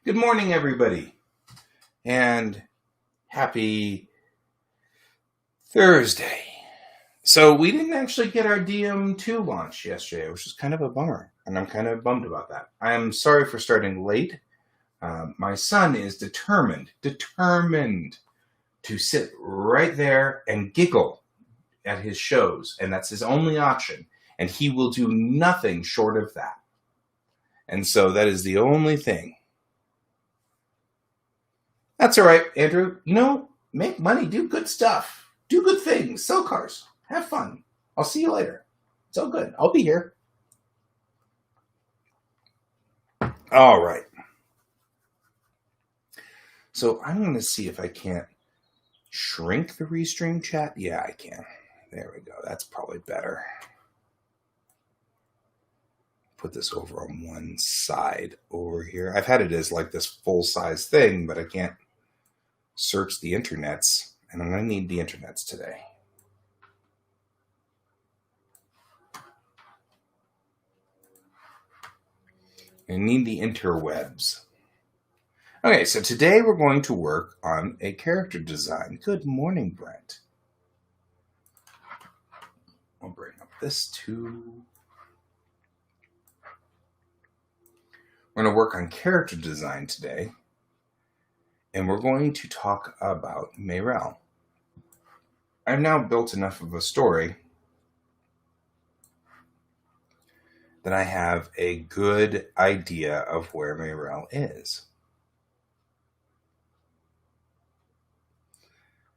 Good morning, everybody, and happy Thursday. So we didn't actually get our DM2 launch yesterday, which is kind of a bummer, and I'm kind of bummed about that. I'm sorry for starting late. My son is determined to sit right there and giggle at his shows, and that's his only option, and he will do nothing short of that. And so that is the only thing. That's all right, Andrew. Make money, do good stuff, do good things, sell cars, have fun. I'll see you later. It's all good. I'll be here. All right. So I'm going to see if I can't shrink the restream chat. Yeah, I can. There we go. That's probably better. Put this over on one side over here. I've had it as like this full-size thing, but I can't search the internets, and I'm going to need the internets today. I need the interwebs. Okay, so today we're going to work on a character design. Good morning, Brent. I'll bring up this too. We're going to work on character design today. And we're going to talk about Mayrel. I've now built enough of a story that I have a good idea of where Mayrel is.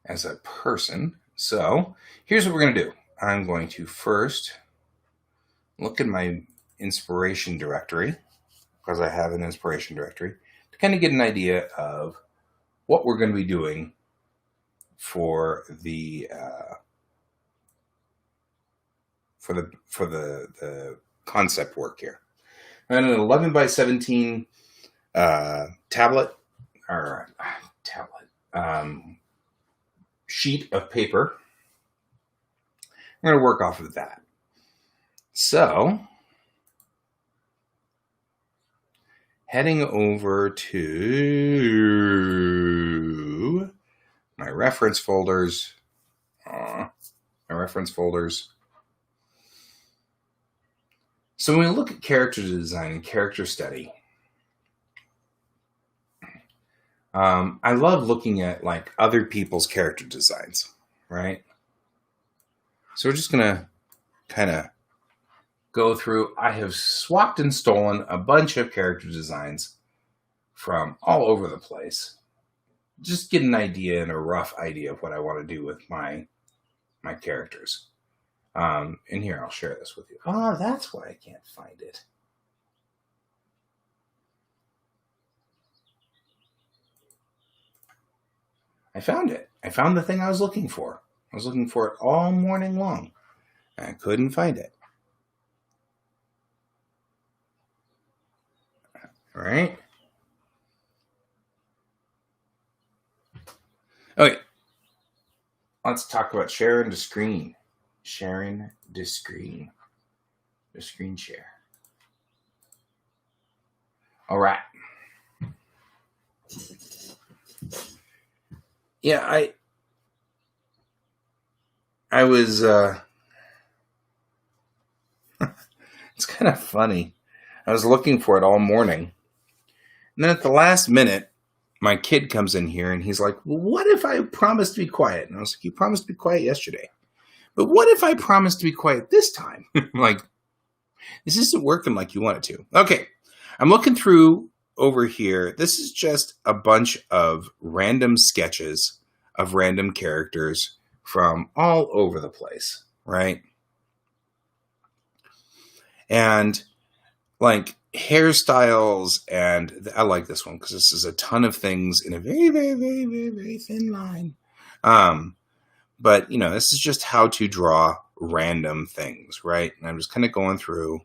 As a person. So here's what we're going to do. I'm going to first look in my inspiration directory, because I have an inspiration directory, to kind of get an idea of what we're going to be doing for the concept work here. And an 11 by 17 sheet of paper. I'm going to work off of that. So, heading over to my reference folders. So when we look at character design and character study, I love looking at like other people's character designs, right? So we're just going to kind of go through. I have swapped and stolen a bunch of character designs from all over the place. Just get an idea and a rough idea of what I want to do with my characters. And here, I'll share this with you. Oh, that's why I can't find it. I found it. I found the thing I was looking for. I was looking for it all morning long. And I couldn't find it. All right. Okay. Let's talk about sharing the screen. Sharing the screen. The screen share. All right. Yeah, I was it's kind of funny. I was looking for it all morning. And then at the last minute, my kid comes in here and he's like, well, what if I promised to be quiet? And I was like, you promised to be quiet yesterday. But what if I promised to be quiet this time? I'm like, this isn't working like you want it to. Okay, I'm looking through over here. This is just a bunch of random sketches of random characters from all over the place, right? And like hairstyles, and I like this one because this is a ton of things in a very, very, very, very, very thin line. But, this is just how to draw random things, right? And I'm just kind of going through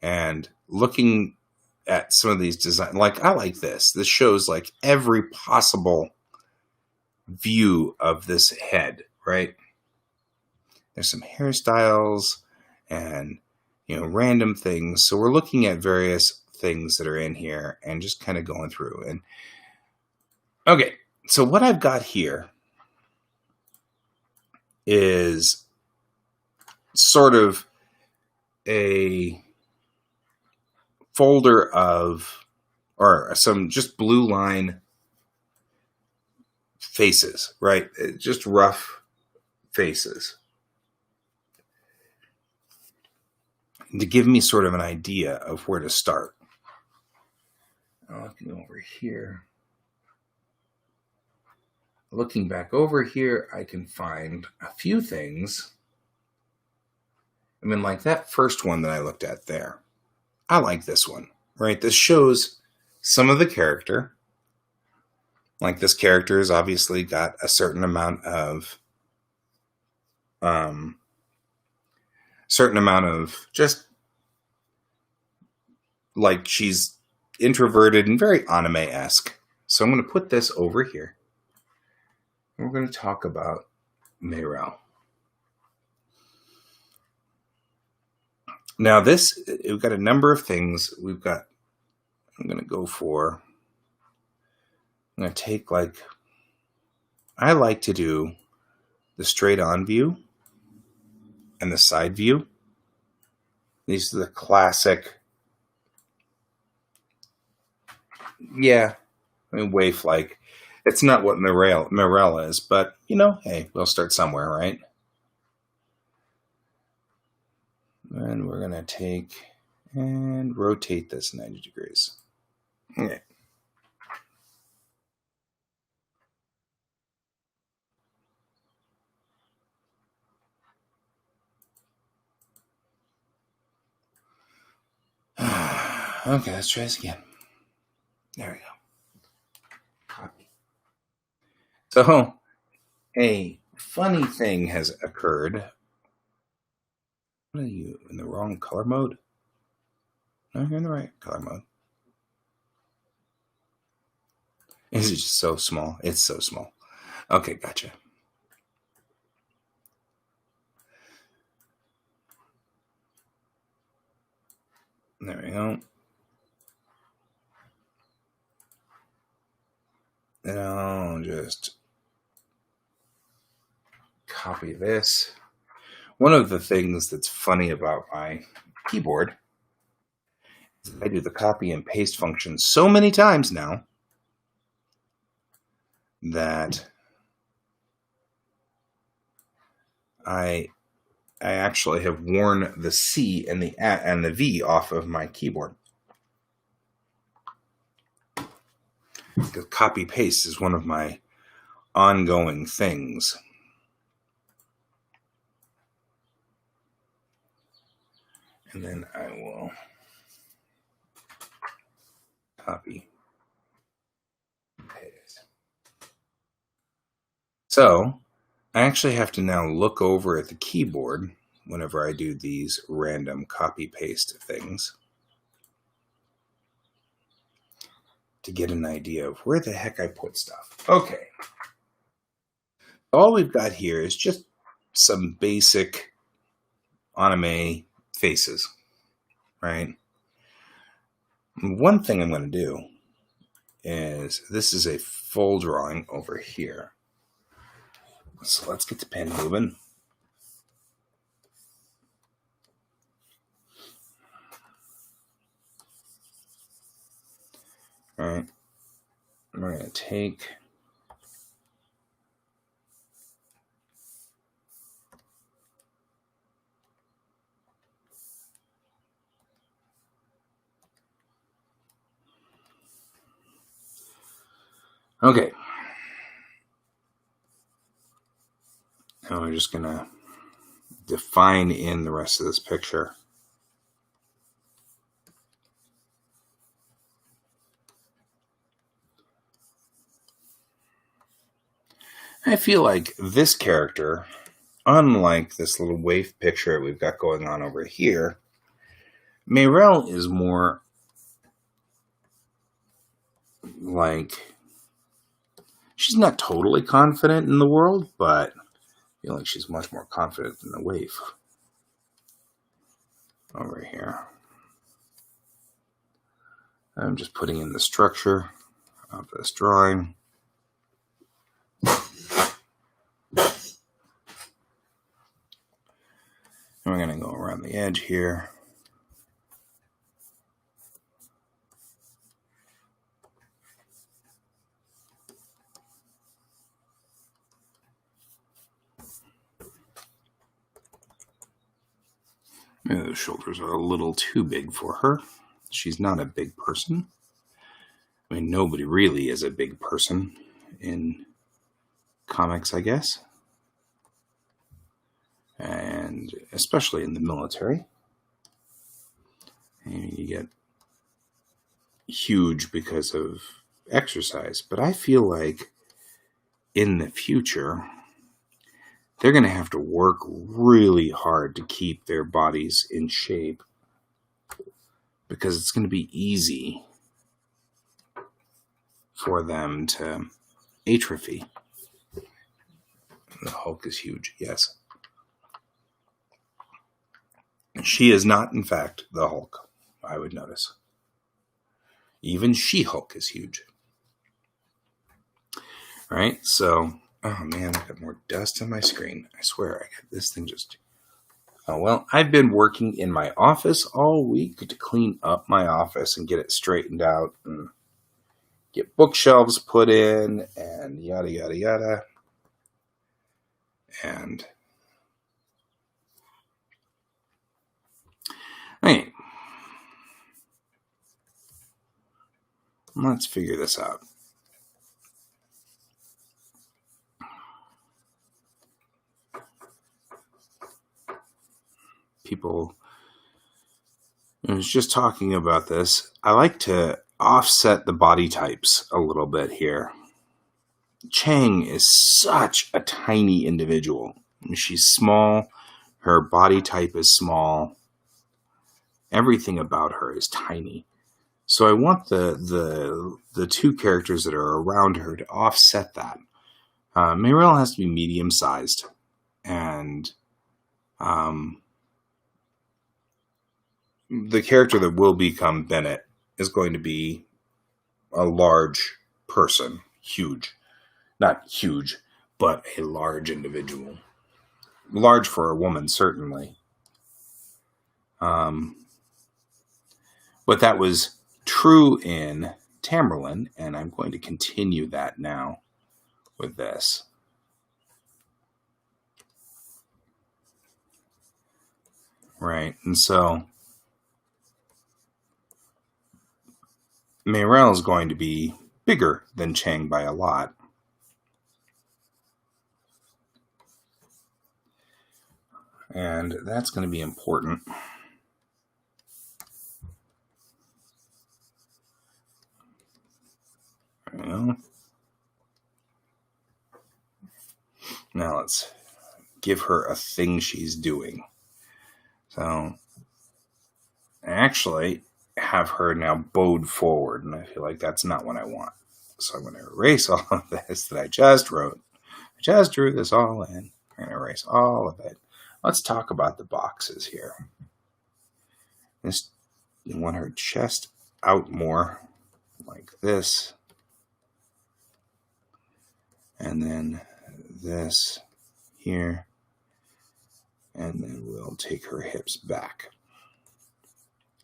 and looking at some of these designs. Like, I like this. This shows like every possible view of this head, right? There's some hairstyles and, random things. So we're looking at various things that are in here and just kind of going through. And okay, so what I've got here is sort of a folder of, or some just blue line faces, right? Just rough faces, to give me sort of an idea of where to start. Looking over here. Looking back over here, I can find a few things. I mean, like that first one that I looked at there. I like this one, right? This shows some of the character. Like, this character has obviously got a certain amount of just like, she's introverted and very anime-esque. So I'm going to put this over here. We're going to talk about Meirel. Now we've got a number of things. I'm going to go for, I'm going to take, like, I like to do the straight on view and the side view. These are the classic, waif-like. It's not what Meirel is, but, hey, we'll start somewhere, right? And we're going to take and rotate this 90 degrees. Okay. Okay, let's try this again. There we go. Copy. So, a funny thing has occurred. What are you, in the wrong color mode? No, you're in the right color mode. Is it just so small? It's so small. Okay, gotcha. There we go. And I'll just copy this. One of the things that's funny about my keyboard is I do the copy and paste function so many times now that I actually have worn the C and the V off of my keyboard. Because copy paste is one of my ongoing things. And then I will copy paste. So I actually have to now look over at the keyboard whenever I do these random copy paste things to get an idea of where the heck I put stuff. Okay. All we've got here is just some basic anime faces, right? One thing I'm going to do is, this is a full drawing over here. So let's get the pen moving. All right, we're going to take okay. Now we're just going to define in the rest of this picture. I feel like this character, unlike this little wave picture we've got going on over here, Meirel is more like, she's not totally confident in the world, but I feel like she's much more confident than the wave over here. I'm just putting in the structure of this drawing. And we're going to go around the edge here. Maybe those shoulders are a little too big for her. She's not a big person. I mean, nobody really is a big person in comics, I guess. And especially in the military. And you get huge because of exercise. But I feel like in the future, they're going to have to work really hard to keep their bodies in shape because it's going to be easy for them to atrophy. The Hulk is huge, yes. She is not, in fact, the Hulk, I would notice. Even She-Hulk is huge. Right? So, oh man, I've got more dust on my screen. I swear, I got this thing just... Oh, well, I've been working in my office all week to clean up my office and get it straightened out and get bookshelves put in and yada, yada, yada. And... Hey, let's figure this out. People, I was just talking about this. I like to offset the body types a little bit here. Chang is such a tiny individual. I mean, she's small. Her body type is small. Everything about her is tiny. So I want the two characters that are around her to offset that. Mayrel has to be medium-sized. And the character that will become Bennett is going to be a large person. Huge. Not huge, but a large individual. Large for a woman, certainly. But that was true in Tamerlane, and I'm going to continue that now with this. Right, and so Mayrel is going to be bigger than Chang by a lot. And that's going to be important. Well, now let's give her a thing she's doing. So, actually have her now bowed forward, and I feel like that's not what I want. So I'm going to erase all of this that I just wrote. I just drew this all in. I'm going to erase all of it. Let's talk about the boxes here. You want her chest out more, like this. And then this here. And then we'll take her hips back.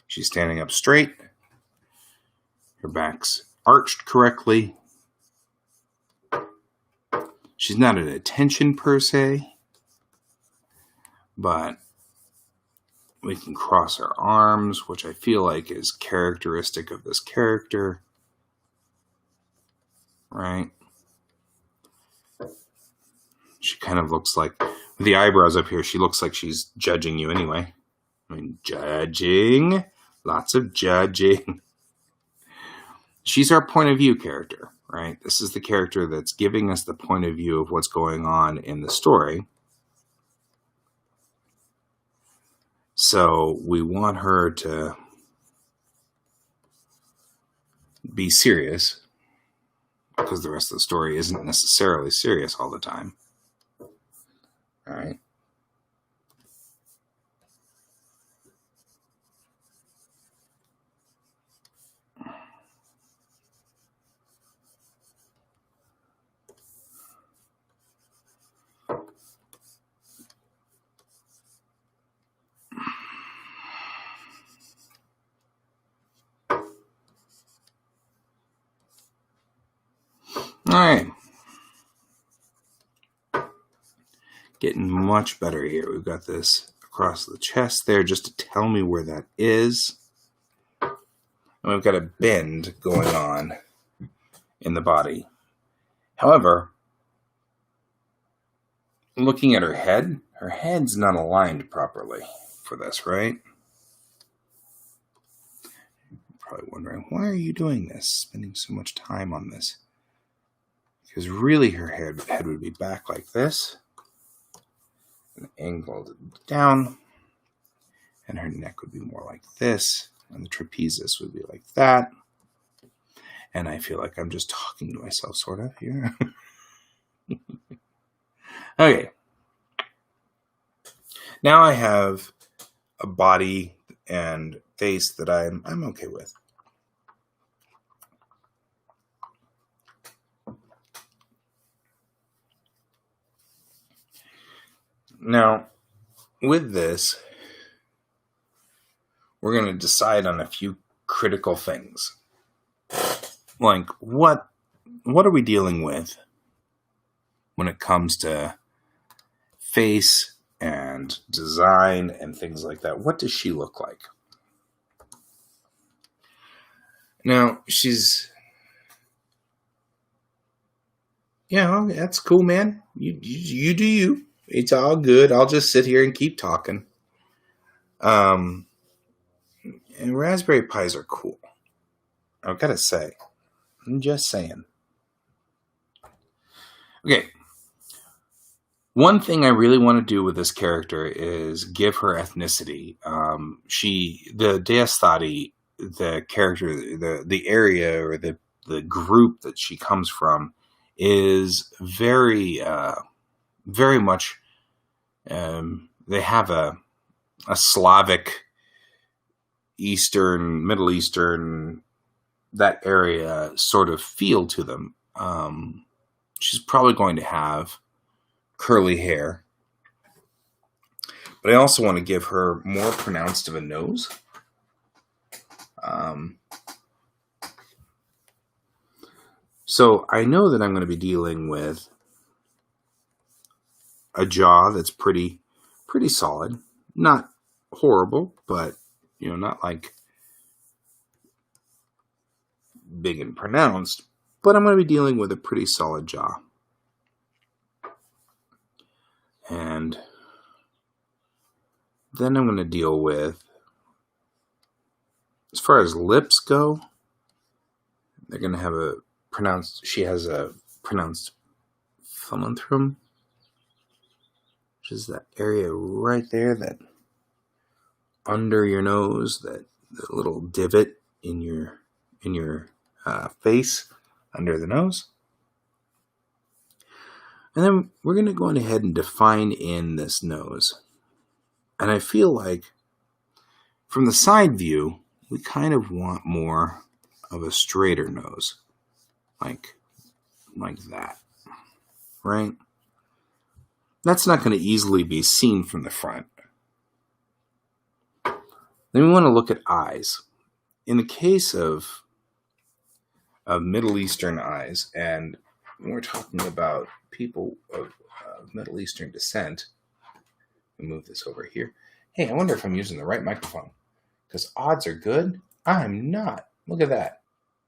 She's standing up straight. Her back's arched correctly. She's not at attention per se, but we can cross her arms, which I feel like is characteristic of this character. Right? She kind of looks like, with the eyebrows up here, she looks like she's judging you anyway. I mean, judging. Lots of judging. She's our point of view character, right? This is the character that's giving us the point of view of what's going on in the story. So we want her to be serious, because the rest of the story isn't necessarily serious all the time. All right. All right. Getting much better here. We've got this across the chest there just to tell me where that is. And we've got a bend going on in the body. However, looking at her head's not aligned properly for this, right? You're probably wondering, why are you doing this? Spending so much time on this? Because really her head would be back like this, and angled down, and her neck would be more like this, and the trapezius would be like that. And I feel like I'm just talking to myself sort of here. Okay. Now I have a body and face that I'm okay with. Now, with this, we're going to decide on a few critical things. Like, what are we dealing with when it comes to face and design and things like that? What does she look like? Now, she's... Yeah, that's cool, man. You do you. It's all good. I'll just sit here and keep talking. And raspberry pies are cool. I've got to say. I'm just saying. Okay. One thing I really want to do with this character is give her ethnicity. The Deastati, the character, the area or the group that she comes from is very much, they have a Slavic, Eastern, Middle Eastern, that area sort of feel to them. She's probably going to have curly hair, but I also want to give her more pronounced of a nose. So I know that I'm going to be dealing with a jaw that's pretty solid. Not horrible, but, not like big and pronounced. But I'm going to be dealing with a pretty solid jaw. And then I'm going to deal with, as far as lips go, they're going to have she has a pronounced philantrum, which is that area right there, that under your nose, that the little divot in your face under the nose. And then we're going to go ahead and define in this nose. And I feel like from the side view, we kind of want more of a straighter nose. Like that. Right? That's not going to easily be seen from the front. Then we want to look at eyes. In the case of Middle Eastern eyes, and when we're talking about people of Middle Eastern descent, let me move this over here. Hey, I wonder if I'm using the right microphone, because odds are good I'm not. Look at that.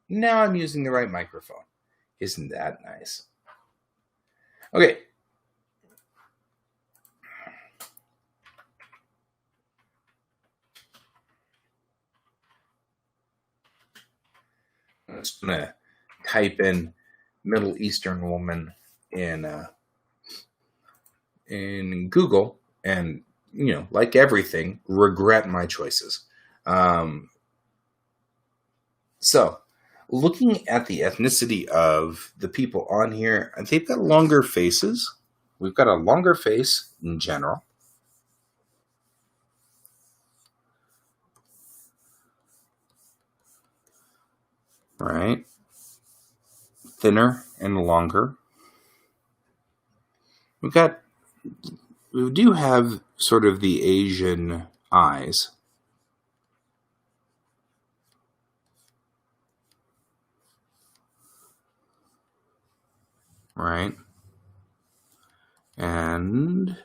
Now I'm using the right microphone. Isn't that nice? Okay. I'm just going to type in Middle Eastern woman in Google, and, like everything, regret my choices. So, looking at the ethnicity of the people on here, they've got longer faces. We've got a longer face in general. Right? Thinner and longer. We do have sort of the Asian eyes. right? And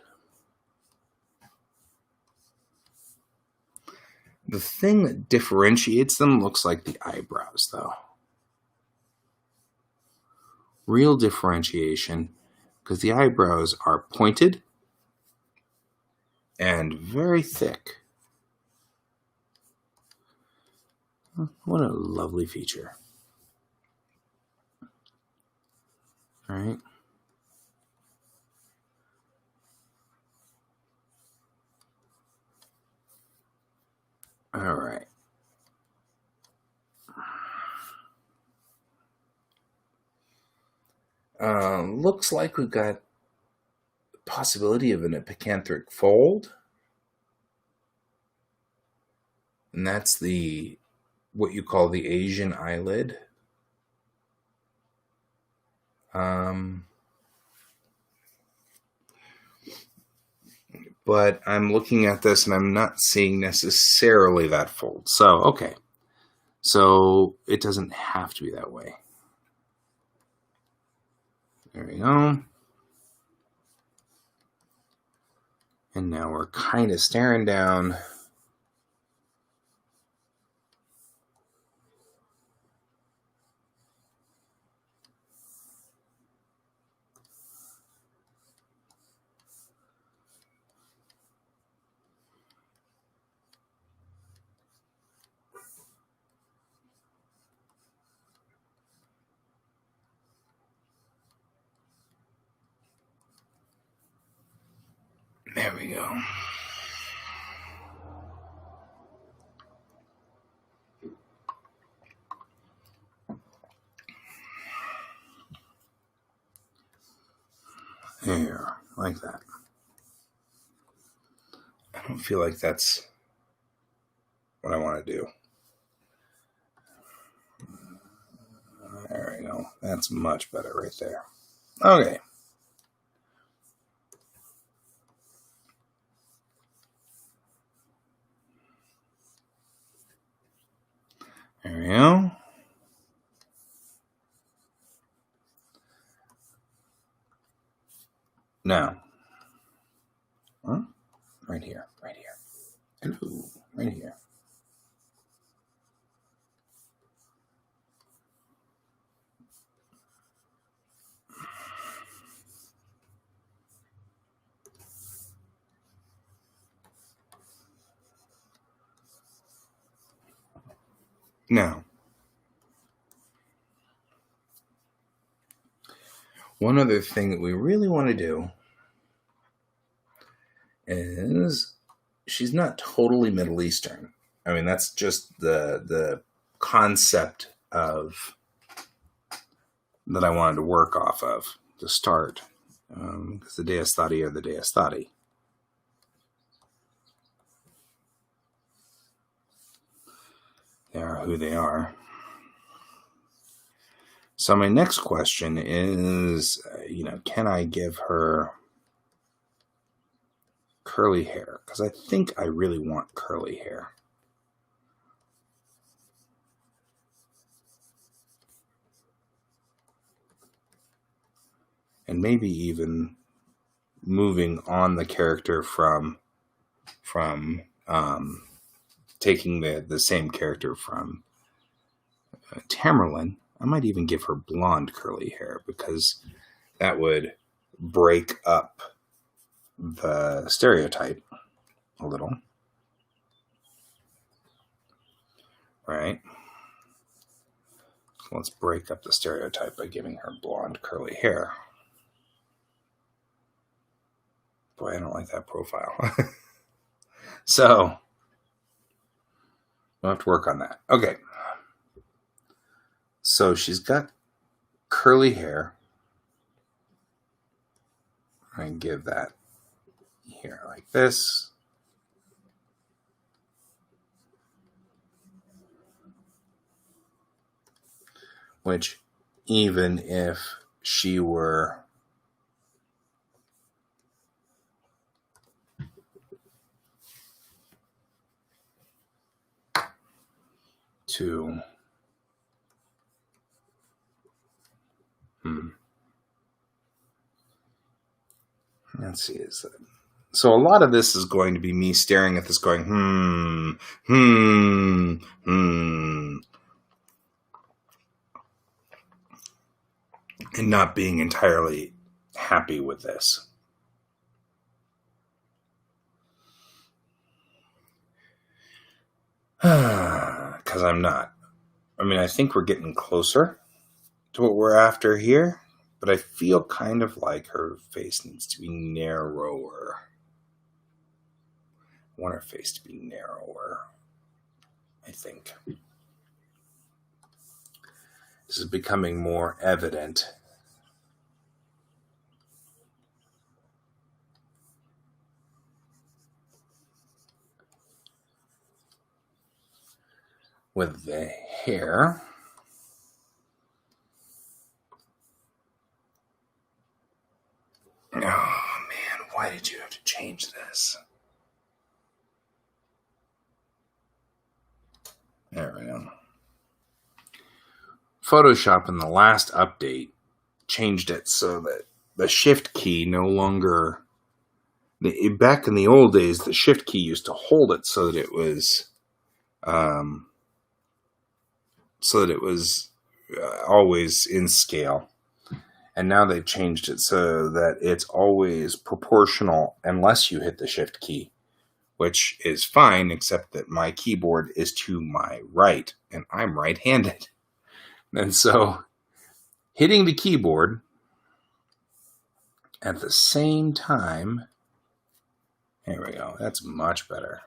the thing that differentiates them looks like the eyebrows, though. Real differentiation, because the eyebrows are pointed and very thick. What a lovely feature. All right. All right. Looks like we've got the possibility of an epicanthric fold. And that's what you call the Asian eyelid. But I'm looking at this and I'm not seeing necessarily that fold. So, okay. So it doesn't have to be that way. There we go. And now we're kind of staring down. There we go. There, like that. I don't feel like that's what I want to do. There we go. That's much better right there. Okay. There we go. Now, right here, right here. Hello, right here. Now, one other thing that we really want to do is she's not totally Middle Eastern. I mean, that's just the concept of that I wanted to work off of to start, because the Deistati are the Deistati. They are who they are. So my next question is, can I give her curly hair? Because I think I really want curly hair. And maybe even moving on the character from taking the same character from Tamerlane. I might even give her blonde curly hair, because that would break up the stereotype a little. Right? So let's break up the stereotype by giving her blonde curly hair. Boy, I don't like that profile. So we'll have to work on that. Okay. So she's got curly hair. I give that here like this. Which, even if she were to let's see, so a lot of this is going to be me staring at this going, and not being entirely happy with this. Because I'm not. I mean, I think we're getting closer to what we're after here, but I feel kind of like her face needs to be narrower. I want her face to be narrower, I think. This is becoming more evident. With the hair. Oh, man, why did you have to change this? There we go. Photoshop in the last update changed it so that the shift key no longer... Back in the old days, the shift key used to hold it so that it was... always in scale. And now they've changed it so that it's always proportional unless you hit the shift key, which is fine, except that my keyboard is to my right, and I'm right-handed. And so hitting the keyboard at the same time, there we go, that's much better.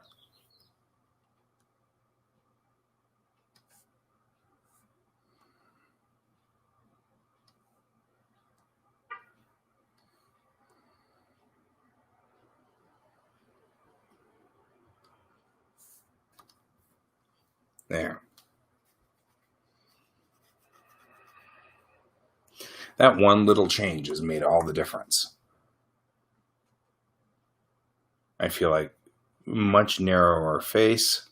There. That one little change has made all the difference. I feel like much narrower face.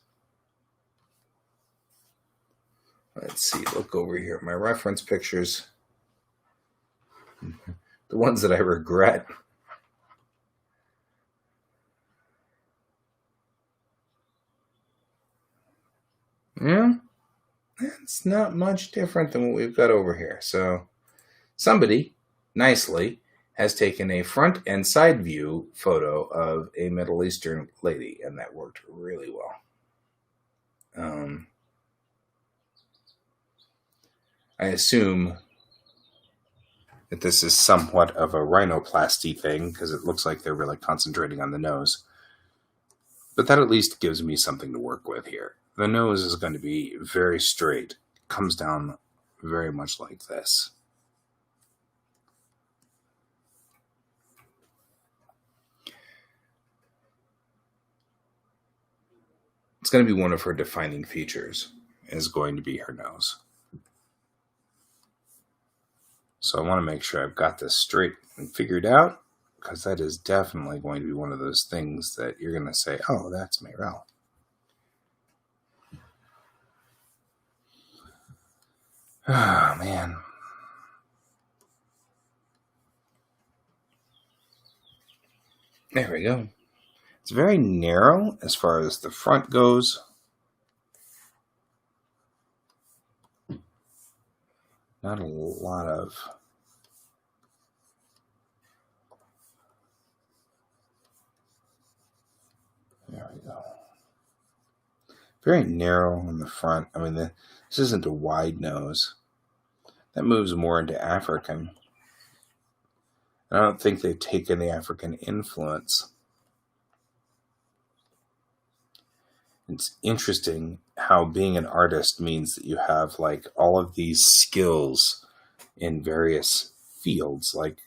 Let's see, look over here at my reference pictures. The ones that I regret. Yeah, it's not much different than what we've got over here. So somebody, nicely, has taken a front and side view photo of a Middle Eastern lady, and that worked really well. I assume that this is somewhat of a rhinoplasty thing, because it looks like they're really concentrating on the nose. But that at least gives me something to work with here. The nose is going to be very straight. It comes down very much like this. It's going to be one of her defining features, is going to be her nose. So I want to make sure I've got this straight and figured out, because that is definitely going to be one of those things that you're going to say, oh, that's Mayrel. Oh, man. There we go. It's very narrow as far as the front goes. Not a lot of... There we go. Very narrow in the front. I mean, this isn't a wide nose. That moves more into African. I don't think they've taken the African influence. It's interesting how being an artist means that you have like all of these skills in various fields. Like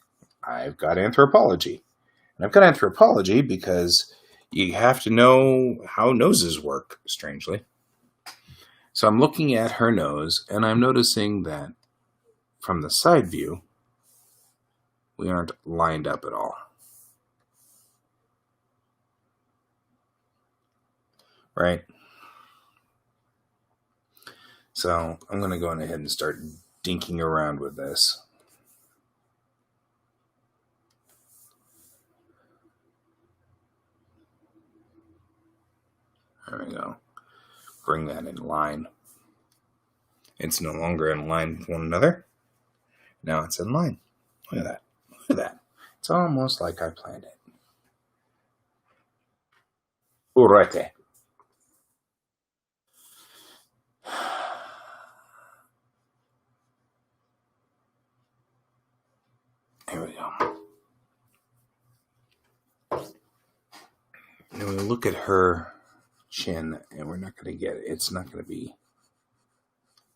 I've got anthropology. And I've got anthropology because you have to know how noses work, strangely. So I'm looking at her nose and I'm noticing that from the side view, we aren't lined up at all. Right? So I'm going to go ahead and start dinking around with this. There we go. Bring that in line. It's no longer in line with one another. Now it's in line. Look at that. Look at that. It's almost like I planned it. Urete. There we go. Now we look at her chin, and we're not going to get it. It's not going to be.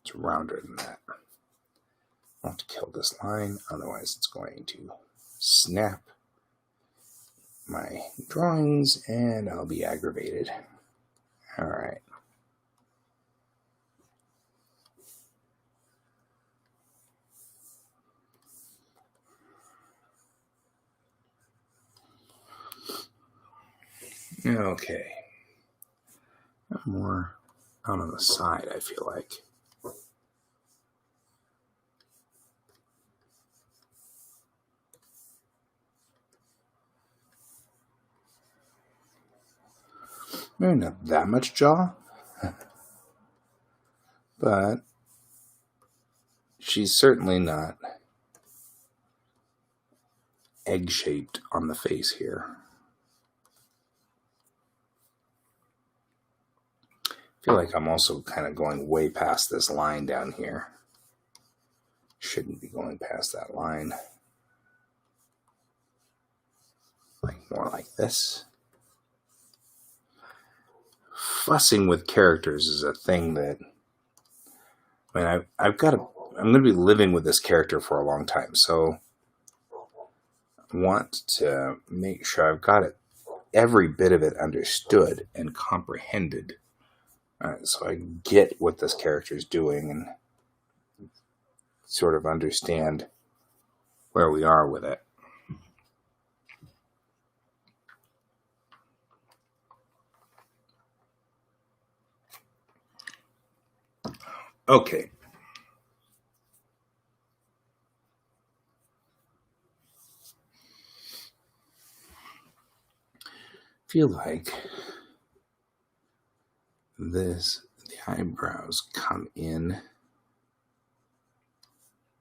It's rounder than that. I'll have to kill this line, otherwise it's going to snap my drawings, and I'll be aggravated. All right. Okay. More out on the side, I feel like. Maybe not that much jaw, but she's certainly not egg-shaped on the face here. I feel like I'm also kind of going way past this line down here. Shouldn't be going past that line. Like more like this. Fussing with characters is a thing that, I mean, I'm going to be living with this character for a long time, so I want to make sure I've got it, every bit of it understood and comprehended, so I get what this character is doing and sort of understand where we are with it. Okay. Feel like the eyebrows come in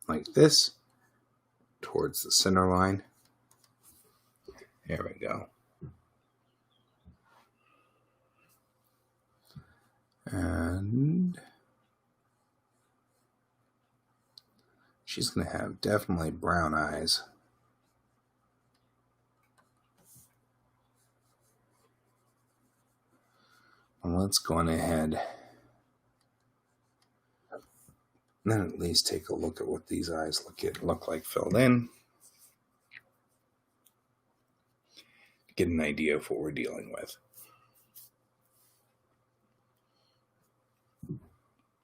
like this towards the center line. There we go. And she's going to have definitely brown eyes. Well, let's go on ahead and then at least take a look at what these eyes look like filled in. Get an idea of what we're dealing with.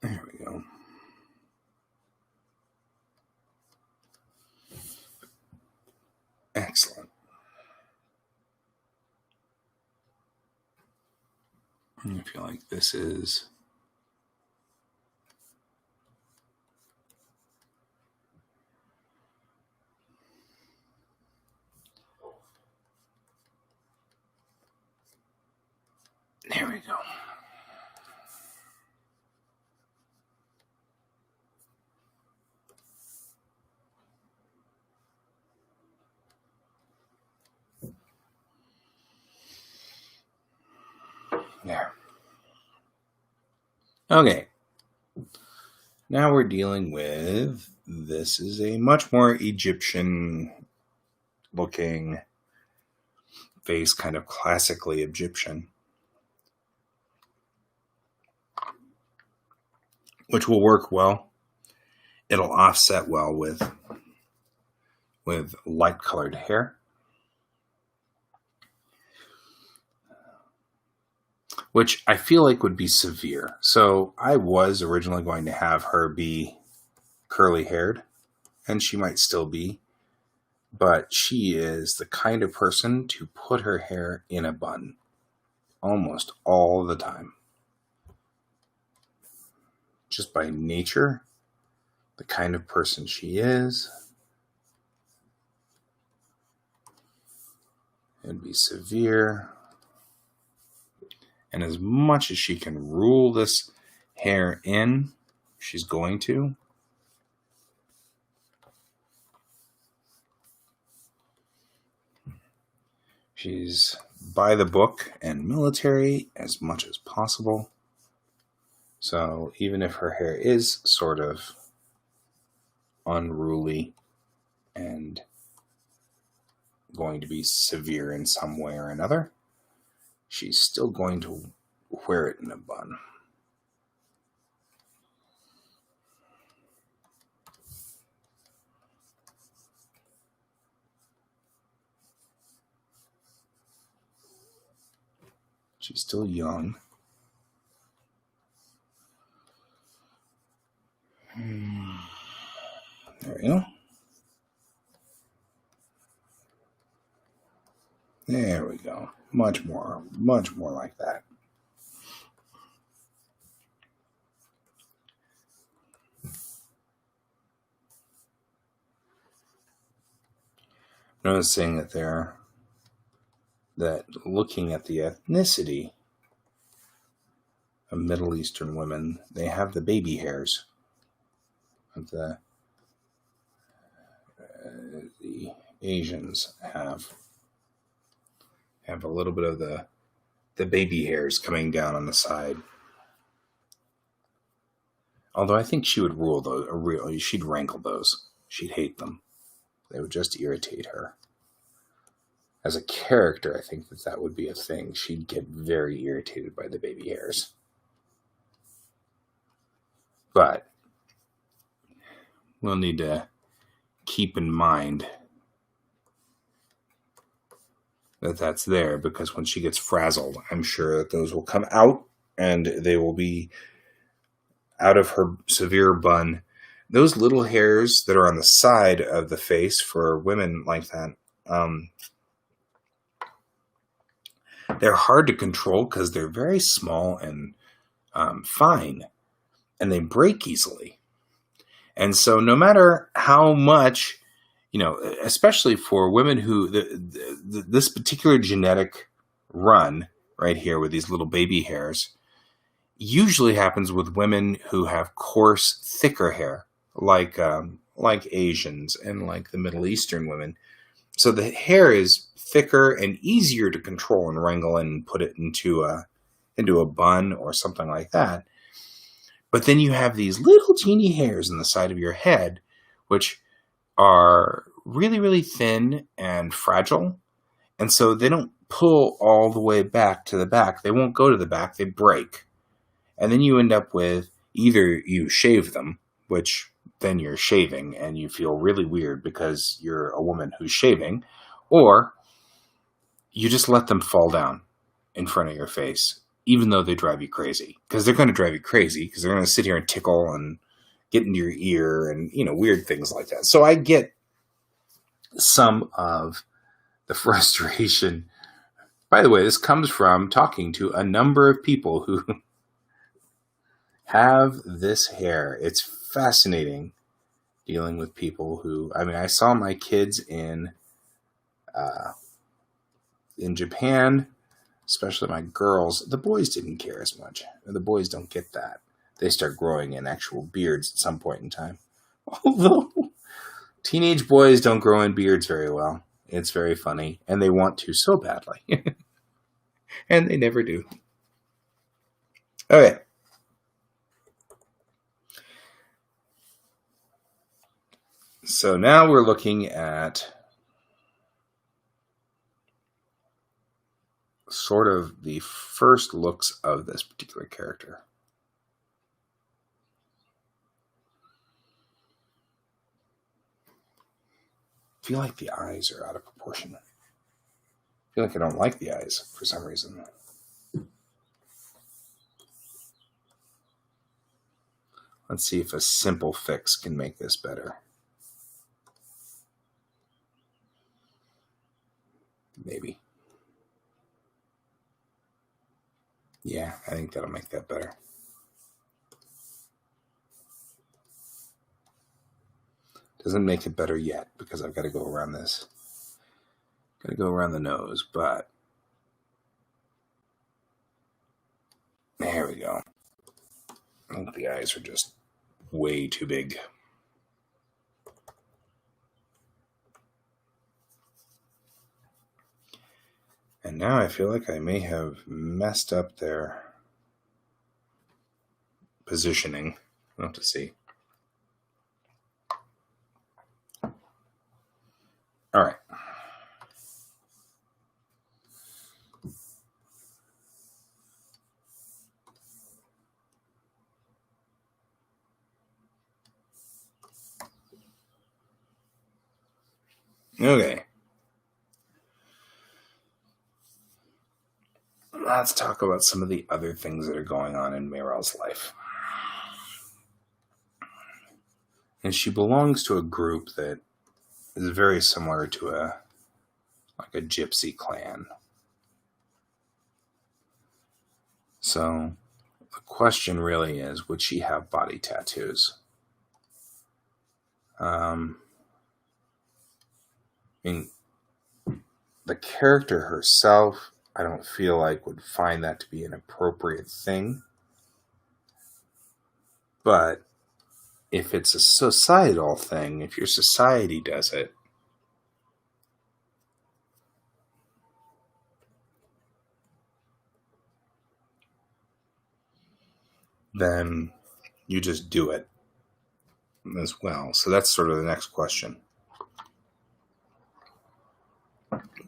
There we go. Excellent. I feel like this is there we go. There. Okay. Now we're dealing with, this is a much more Egyptian looking face, kind of classically Egyptian, which will work well. It'll offset well with light colored hair. Which I feel like would be severe. So I was originally going to have her be curly haired, and she might still be, but she is the kind of person to put her hair in a bun almost all the time. Just by nature, the kind of person she is. It'd be severe. And as much as she can rule this hair in, she's going to. She's by the book and military as much as possible. So even if her hair is sort of unruly and going to be severe in some way or another, she's still going to wear it in a bun. She's still young. There we go. There we go. Much more like that. Noticing that looking at the ethnicity of Middle Eastern women, they have the baby hairs of the Asians have a little bit of the baby hairs coming down on the side. Although I think she would rule those, she'd rankle those. She'd hate them. They would just irritate her. As a character, I think that would be a thing. She'd get very irritated by the baby hairs. But we'll need to keep in mind that that's there, because when she gets frazzled, I'm sure that those will come out and they will be out of her severe bun. Those little hairs that are on the side of the face for women like that, they're hard to control because they're very small and fine, and they break easily. And so no matter how much, especially for women who, this particular genetic run right here with these little baby hairs usually happens with women who have coarse, thicker hair, like Asians and like the Middle Eastern women. So the hair is thicker and easier to control and wrangle and put it into a bun or something like that. But then you have these little teeny hairs on the side of your head, which are really, really thin and fragile. And so they don't pull all the way back to the back. They won't go to the back. They break. And then you end up with either you shave them, which then you're shaving and you feel really weird because you're a woman who's shaving, or you just let them fall down in front of your face, even though they drive you crazy. Because they're going to drive you crazy, because they're going to sit here and tickle and get into your ear and, weird things like that. So I get some of the frustration. By the way, this comes from talking to a number of people who have this hair. It's fascinating dealing with people who, I saw my kids in Japan, especially my girls. The boys didn't care as much. The boys don't get that. They start growing in actual beards at some point in time. Although teenage boys don't grow in beards very well. It's very funny. And they want to so badly. And they never do. Okay. So now we're looking at sort of the first looks of this particular character. I feel like the eyes are out of proportion. I feel like I don't like the eyes for some reason. Let's see if a simple fix can make this better. Maybe. Yeah, I think that'll make that better. Doesn't make it better yet because I've got to go around this. Got to go around the nose, but we go. I think the eyes are just way too big. And now I feel like I may have messed up their positioning. We'll have to see. All right. Okay. Let's talk about some of the other things that are going on in Meryl's life. And she belongs to a group that is very similar to a gypsy clan. So the question really is, would she have body tattoos? I mean, the character herself, I don't feel like would find that to be an appropriate thing. But if it's a societal thing, if your society does it, then you just do it as well. So that's sort of the next question.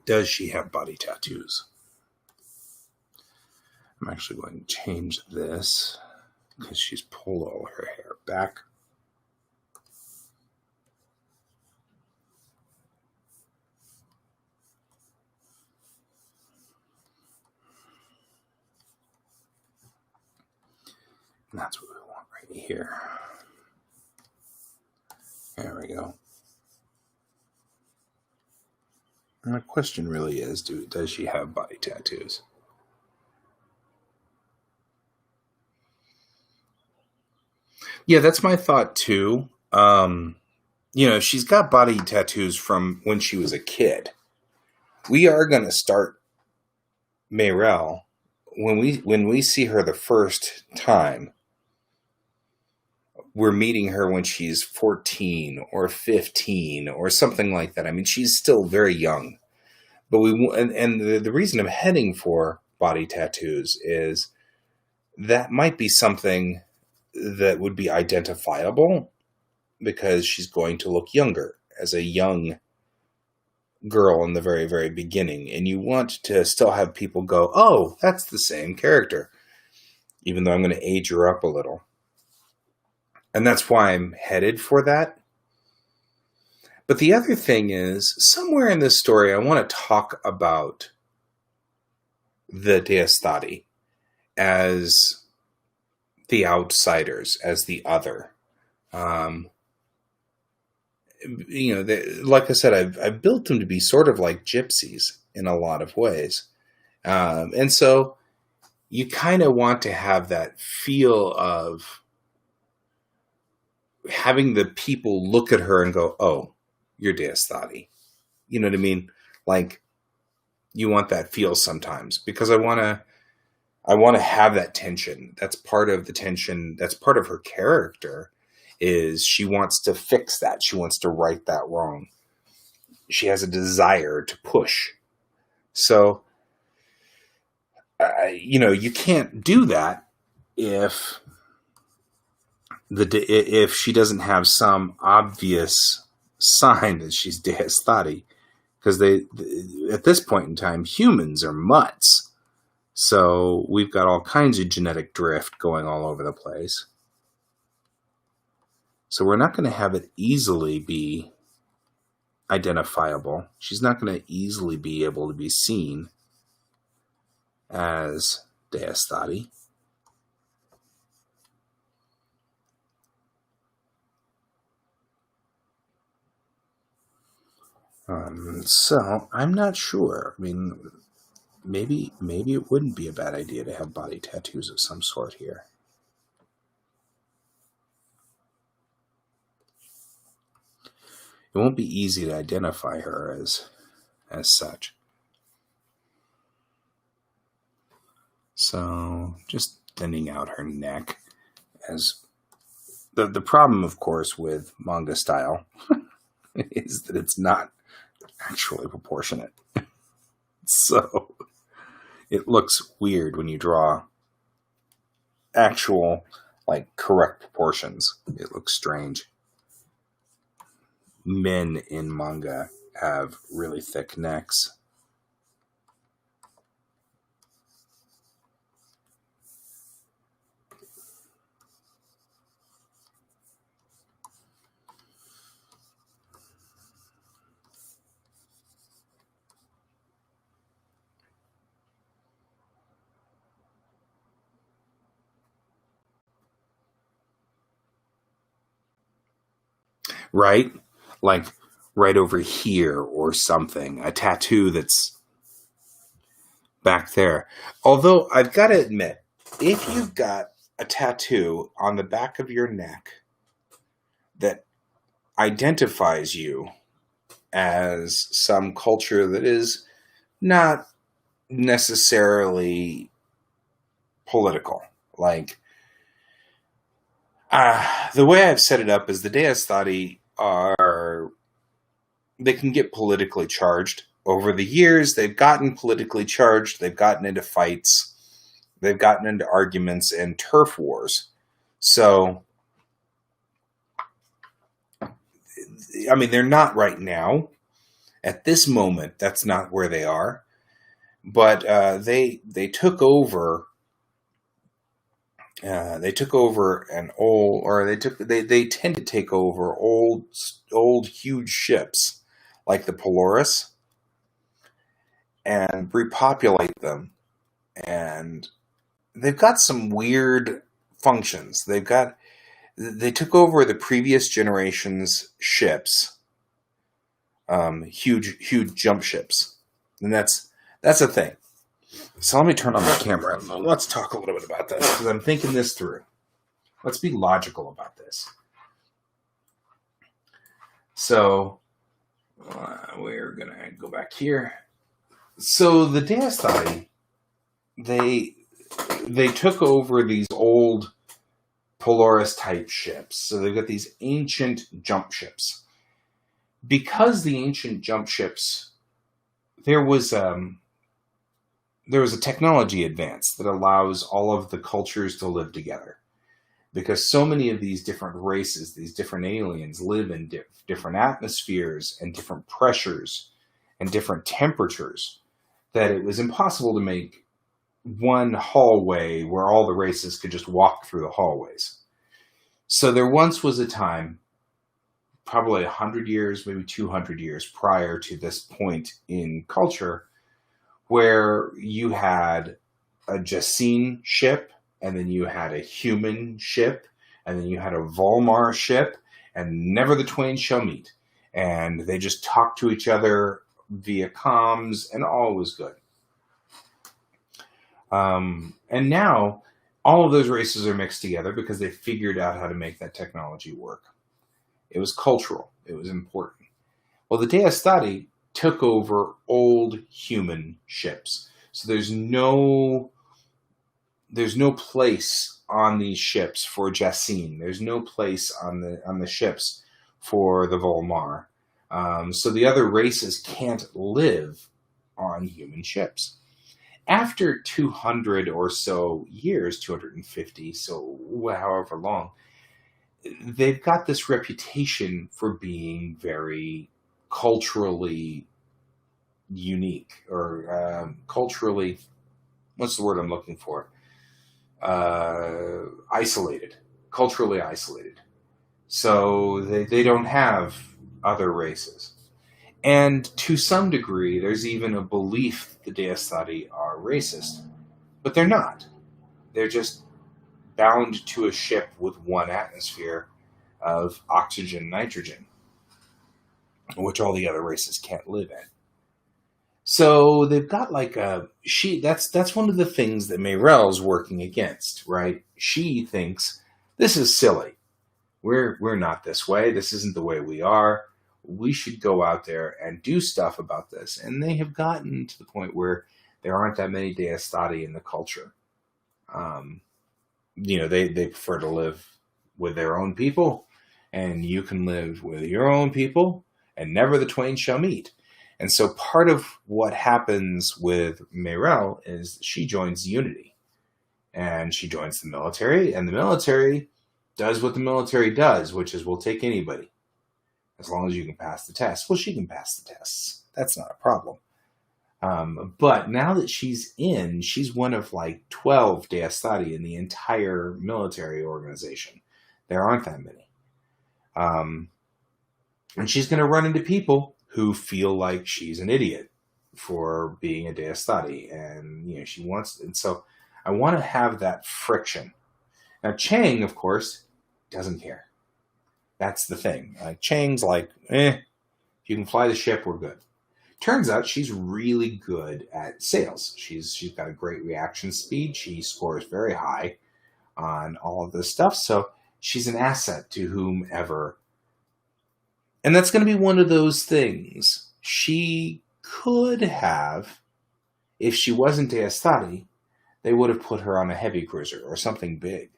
Does she have body tattoos? I'm actually going to change this because she's pulled all her hair back. And that's what we want right here. There we go. And the question really is, does she have body tattoos? Yeah, that's my thought too. She's got body tattoos from when she was a kid. We are going to start Meryl when we see her the first time. We're meeting her when she's 14 or 15 or something like that. I mean, she's still very young. But the reason I'm heading for body tattoos is that might be something that would be identifiable because she's going to look younger as a young girl in the very, very beginning. And you want to still have people go, oh, that's the same character, even though I'm going to age her up a little. And that's why I'm headed for that. But the other thing is, somewhere in this story, I want to talk about the Deistati as the outsiders, as the other. Like I said, I've built them to be sort of like gypsies in a lot of ways. And so you kind of want to have that feel of having the people look at her and go, oh, you're Deistati. You know what I mean? Like, you want that feel sometimes, because I want to have that tension. That's part of the tension. That's part of her character, is she wants to fix that. She wants to right that wrong. She has a desire to push. So, you can't do that if she doesn't have some obvious sign that she's Deistati, because at this point in time, humans are mutts. So we've got all kinds of genetic drift going all over the place. So we're not going to have it easily be identifiable. She's not going to easily be able to be seen as Deistati. So I'm not sure. I mean, maybe it wouldn't be a bad idea to have body tattoos of some sort here. It won't be easy to identify her as such. So just thinning out her neck. As the problem, of course, with manga style is that it's not actually proportionate. So it looks weird when you draw actual, like, correct proportions. It looks strange. Men in manga have really thick necks. Right? Like right over here or something. A tattoo that's back there. Although I've got to admit, if you've got a tattoo on the back of your neck that identifies you as some culture that is not necessarily political, like the way I've set it up is the Deistati they can get politically charged. Over the years, they've gotten politically charged. They've gotten into fights. They've gotten into arguments and turf wars. So, I mean, they're not right now. At this moment, that's not where they are. But they took over. They took over they tend to take over old huge ships like the Polaris and repopulate them. And they've got some weird functions. They took over the previous generation's ships, huge jump ships, and that's a thing. So let me turn on the camera and let's talk a little bit about this, because I'm thinking this through. Let's be logical about this. So we're going to go back here. So the Deistati, they took over these old Polaris type ships. So they've got these ancient jump ships. Because the ancient jump ships, there was a technology advance that allows all of the cultures to live together. Because so many of these different races, these different aliens, live in different atmospheres and different pressures and different temperatures, that it was impossible to make one hallway where all the races could just walk through the hallways. So there once was a time, probably 100 years, maybe 200 years prior to this point in culture, where you had a Jacine ship, and then you had a human ship, and then you had a Volmar ship, and never the twain shall meet. And they just talked to each other via comms, and all was good. And now, all of those races are mixed together because they figured out how to make that technology work. It was cultural. It was important. Well, the Deistati took over old human ships. So there's no place on these ships for Jacine. There's no place on the ships for the Volmar. So the other races can't live on human ships. After 200 or so years, 250, so however long, they've got this reputation for being very culturally unique, or culturally, what's the word I'm looking for? Isolated, culturally isolated. So they don't have other races. And to some degree, there's even a belief the Deistati are racist. But they're not. They're just bound to a ship with one atmosphere of oxygen, nitrogen, which all the other races can't live in. So they've got like that's one of the things that Mayrell's working against, right? She thinks this is silly. We're not this way. This isn't the way we are. We should go out there and do stuff about this. And they have gotten to the point where there aren't that many Deistati in the culture. They prefer to live with their own people, and you can live with your own people, and never the twain shall meet. And so part of what happens with Meryl is she joins Unity, and she joins the military, and the military does what the military does, which is we'll take anybody as long as you can pass the test. Well, she can pass the tests. That's not a problem. But now that she's one of like 12 Deastati in the entire military organization. There aren't that many. And she's going to run into people who feel like she's an idiot for being a Deastati. And, she wants, and so I want to have that friction. Now, Chang, of course, doesn't care. That's the thing. Chang's like, if you can fly the ship, we're good. Turns out she's really good at sales. She's got a great reaction speed. She scores very high on all of this stuff. So she's an asset to whomever. And that's going to be one of those things. She could have, if she wasn't Deastati, they would have put her on a heavy cruiser or something big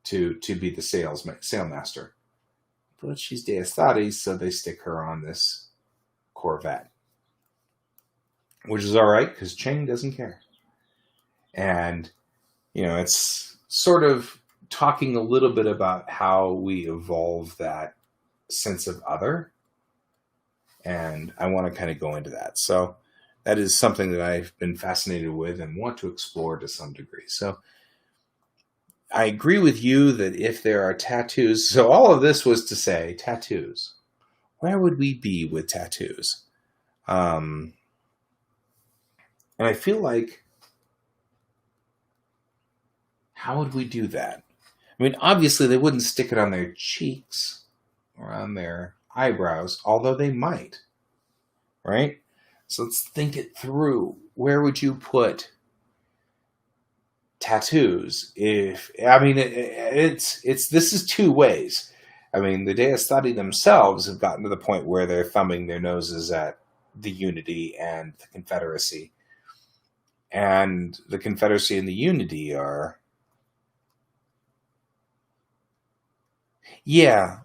to be the sailmaster. But she's Deastati, so they stick her on this Corvette. Which is all right, because Chang doesn't care. And, it's sort of talking a little bit about how we evolve that sense of other. And I want to kind of go into that. So that is something that I've been fascinated with and want to explore to some degree. So I agree with you that if there are tattoos, so all of this was to say tattoos. Where would we be with tattoos? And I feel like, how would we do that? I mean, obviously they wouldn't stick it on their cheeks or on their eyebrows, although they might, right? So let's think it through. Where would you put tattoos? This is two ways. I mean, the Deastati themselves have gotten to the point where they're thumbing their noses at the Unity and the Confederacy. And the Confederacy and the Unity are,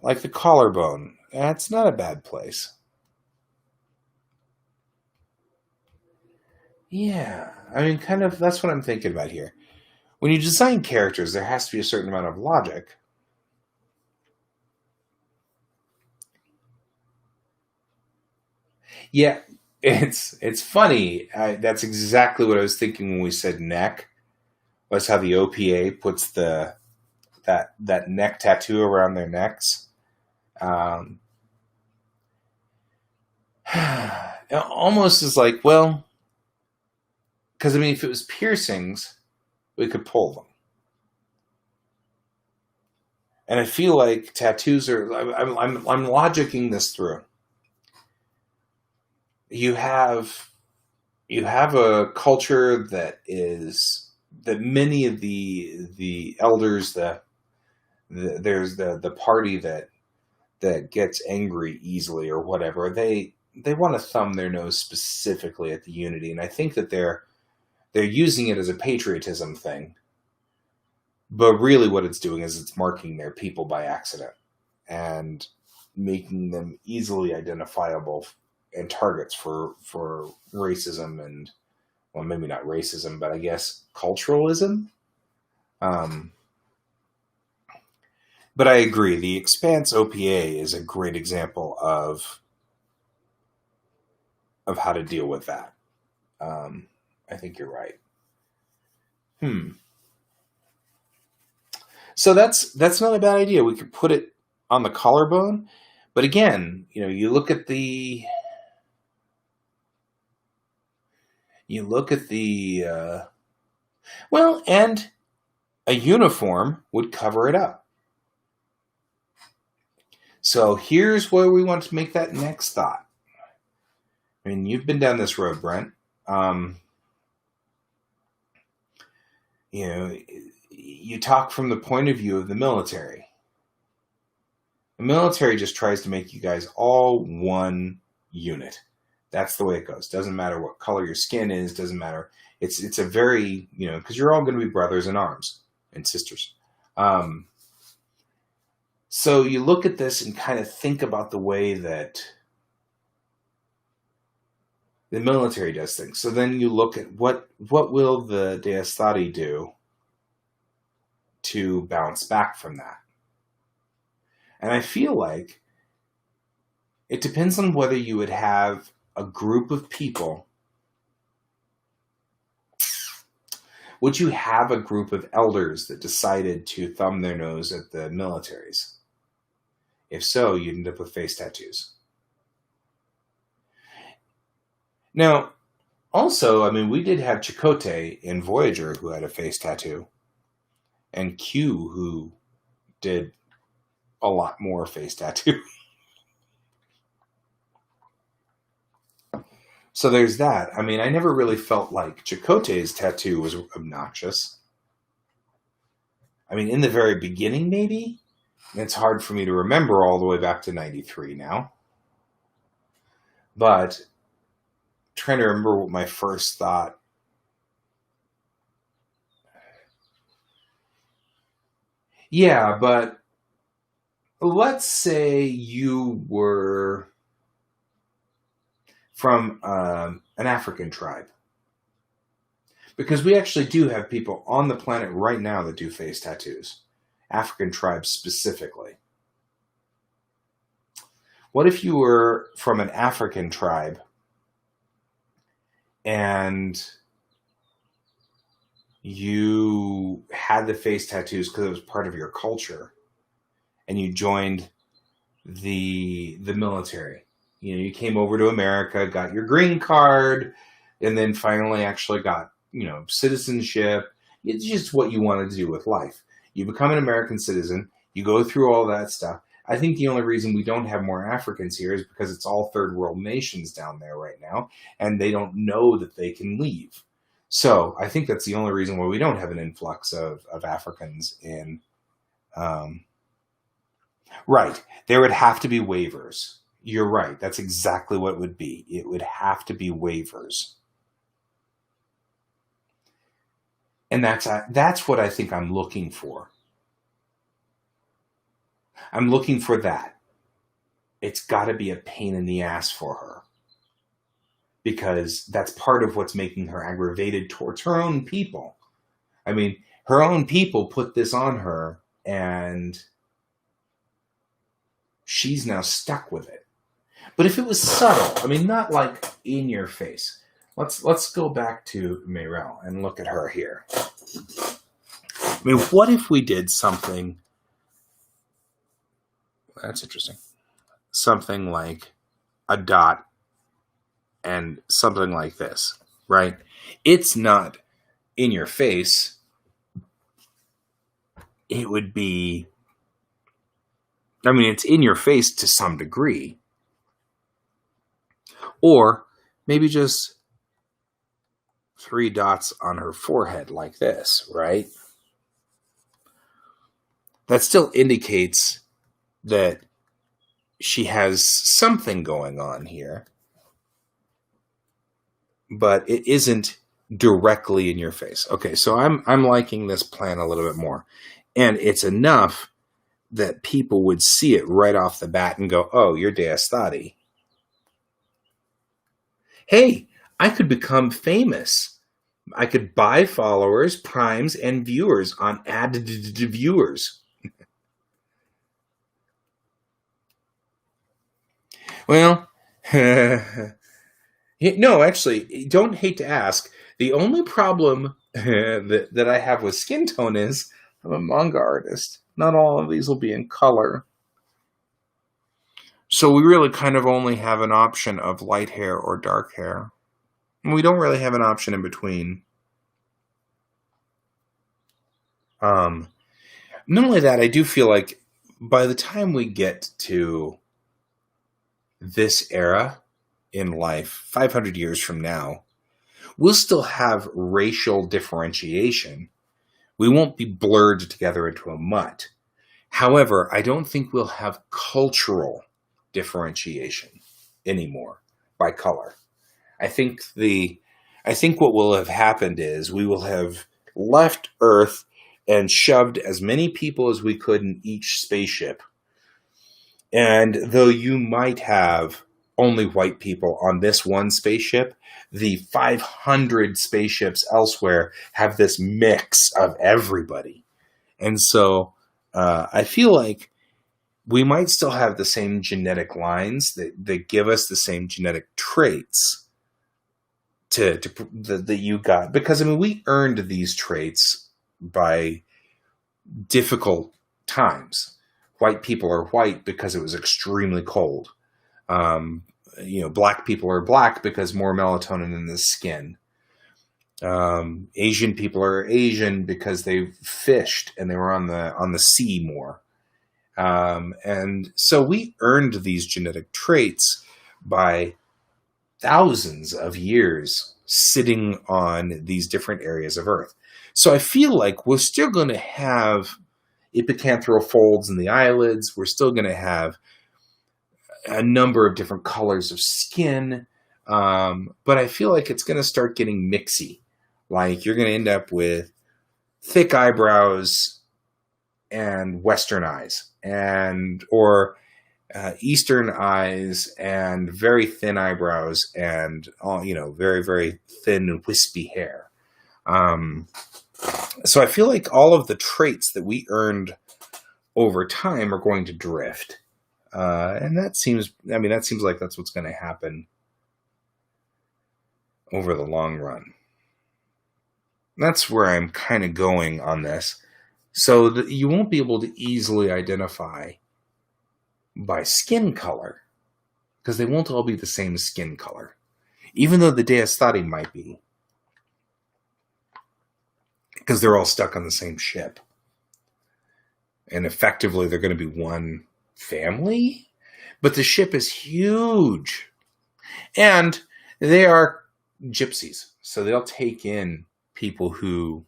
like the collarbone. That's not a bad place. Yeah, I mean, kind of, that's what I'm thinking about here. When you design characters, there has to be a certain amount of logic. Yeah, it's funny. That's exactly what I was thinking when we said neck. Was how the OPA puts that neck tattoo around their necks. It almost is like, well, because I mean, if it was piercings, we could pull them. And I feel like tattoos are. I'm logicking this through. You have a culture that many of the elders, there's the party that gets angry easily or whatever, they want to thumb their nose specifically at the Unity, and I think that they're using it as a patriotism thing, but really what it's doing is it's marking their people by accident and making them easily identifiable and targets for racism and, well, maybe not racism, but I guess culturalism. But I agree. The Expanse OPA is a great example of how to deal with that. I think you're right. So that's not a bad idea. We could put it on the collarbone, but again, you look at the and a uniform would cover it up. So here's where we want to make that next thought. I mean, you've been down this road, Brent. You talk from the point of view of the military. The military just tries to make you guys all one unit. That's the way it goes. Doesn't matter what color your skin is. Doesn't matter. It's a very, because you're all going to be brothers in arms and sisters. So you look at this and kind of think about the way that the military does things. So then you look at what will the Deistati do to bounce back from that. And I feel like it depends on whether you would have a group of people. Would you have a group of elders that decided to thumb their nose at the militaries? If so, you'd end up with face tattoos. Now, also, I mean, we did have Chakotay in Voyager who had a face tattoo, and Q who did a lot more face tattoo. So there's that. I mean, I never really felt like Chakotay's tattoo was obnoxious. I mean, in the very beginning, maybe. It's hard for me to remember all the way back to 93 now. But trying to remember what my first thought. Yeah, but let's say you were from an African tribe. Because we actually do have people on the planet right now that do face tattoos. African tribes specifically. What if you were from an African tribe and you had the face tattoos because it was part of your culture and you joined the military? You came over to America, got your green card, and then finally actually got, citizenship. It's just what you wanted to do with life. You become an American citizen. You go through all that stuff. I think the only reason we don't have more Africans here is because it's all third world nations down there right now, and they don't know that they can leave. So I think that's the only reason why we don't have an influx of Africans in. Right. There would have to be waivers. You're right. That's exactly what it would be. It would have to be waivers. And that's what I think I'm looking for. I'm looking for that. It's got to be a pain in the ass for her. Because that's part of what's making her aggravated towards her own people. I mean, her own people put this on her, and she's now stuck with it. But if it was subtle, I mean, not like in your face. Let's go back to Meryl and look at her here. I mean, what if we did something? That's interesting. Something like a dot and something like this, right? It's not in your face. It would be, I mean, it's in your face to some degree. Or maybe just 3 dots on her forehead like this, right? That still indicates that she has something going on here, but it isn't directly in your face. Okay, so I'm liking this plan a little bit more. And it's enough that people would see it right off the bat and go, oh, you're Deistati. Hey, I could become famous. I could buy followers, primes, and viewers on added viewers. Well, no, actually, don't hate to ask. The only problem that I have with skin tone is I'm a manga artist. Not all of these will be in color. So we really kind of only have an option of light hair or dark hair. And we don't really have an option in between. Not only that, I do feel like by the time we get to this era in life, 500 years from now, we'll still have racial differentiation. We won't be blurred together into a mutt. However, I don't think we'll have cultural differentiation anymore by color. I think what will have happened is we will have left Earth and shoved as many people as we could in each spaceship. And though you might have only white people on this one spaceship, the 500 spaceships elsewhere have this mix of everybody. And so I feel like we might still have the same genetic lines that give us the same genetic traits that you got. Because, I mean, we earned these traits by difficult times. White people are white because it was extremely cold. Black people are black because more melatonin in the skin. Asian people are Asian because they fished and they were on the sea more. And so we earned these genetic traits by thousands of years sitting on these different areas of Earth. So I feel like we're still going to have epicanthal folds in the eyelids. We're still going to have a number of different colors of skin. But I feel like it's going to start getting mixy. Like you're going to end up with thick eyebrows and Western eyes, or Eastern eyes and very thin eyebrows and very, very thin and wispy hair. So I feel like all of the traits that we earned over time are going to drift. And that seems like that's what's going to happen over the long run. That's where I'm kind of going on this. So that you won't be able to easily identify by skin color, because they won't all be the same skin color, even though the Deistati might be, because they're all stuck on the same ship. And effectively, they're going to be one family, but the ship is huge. And they are gypsies, so they'll take in people who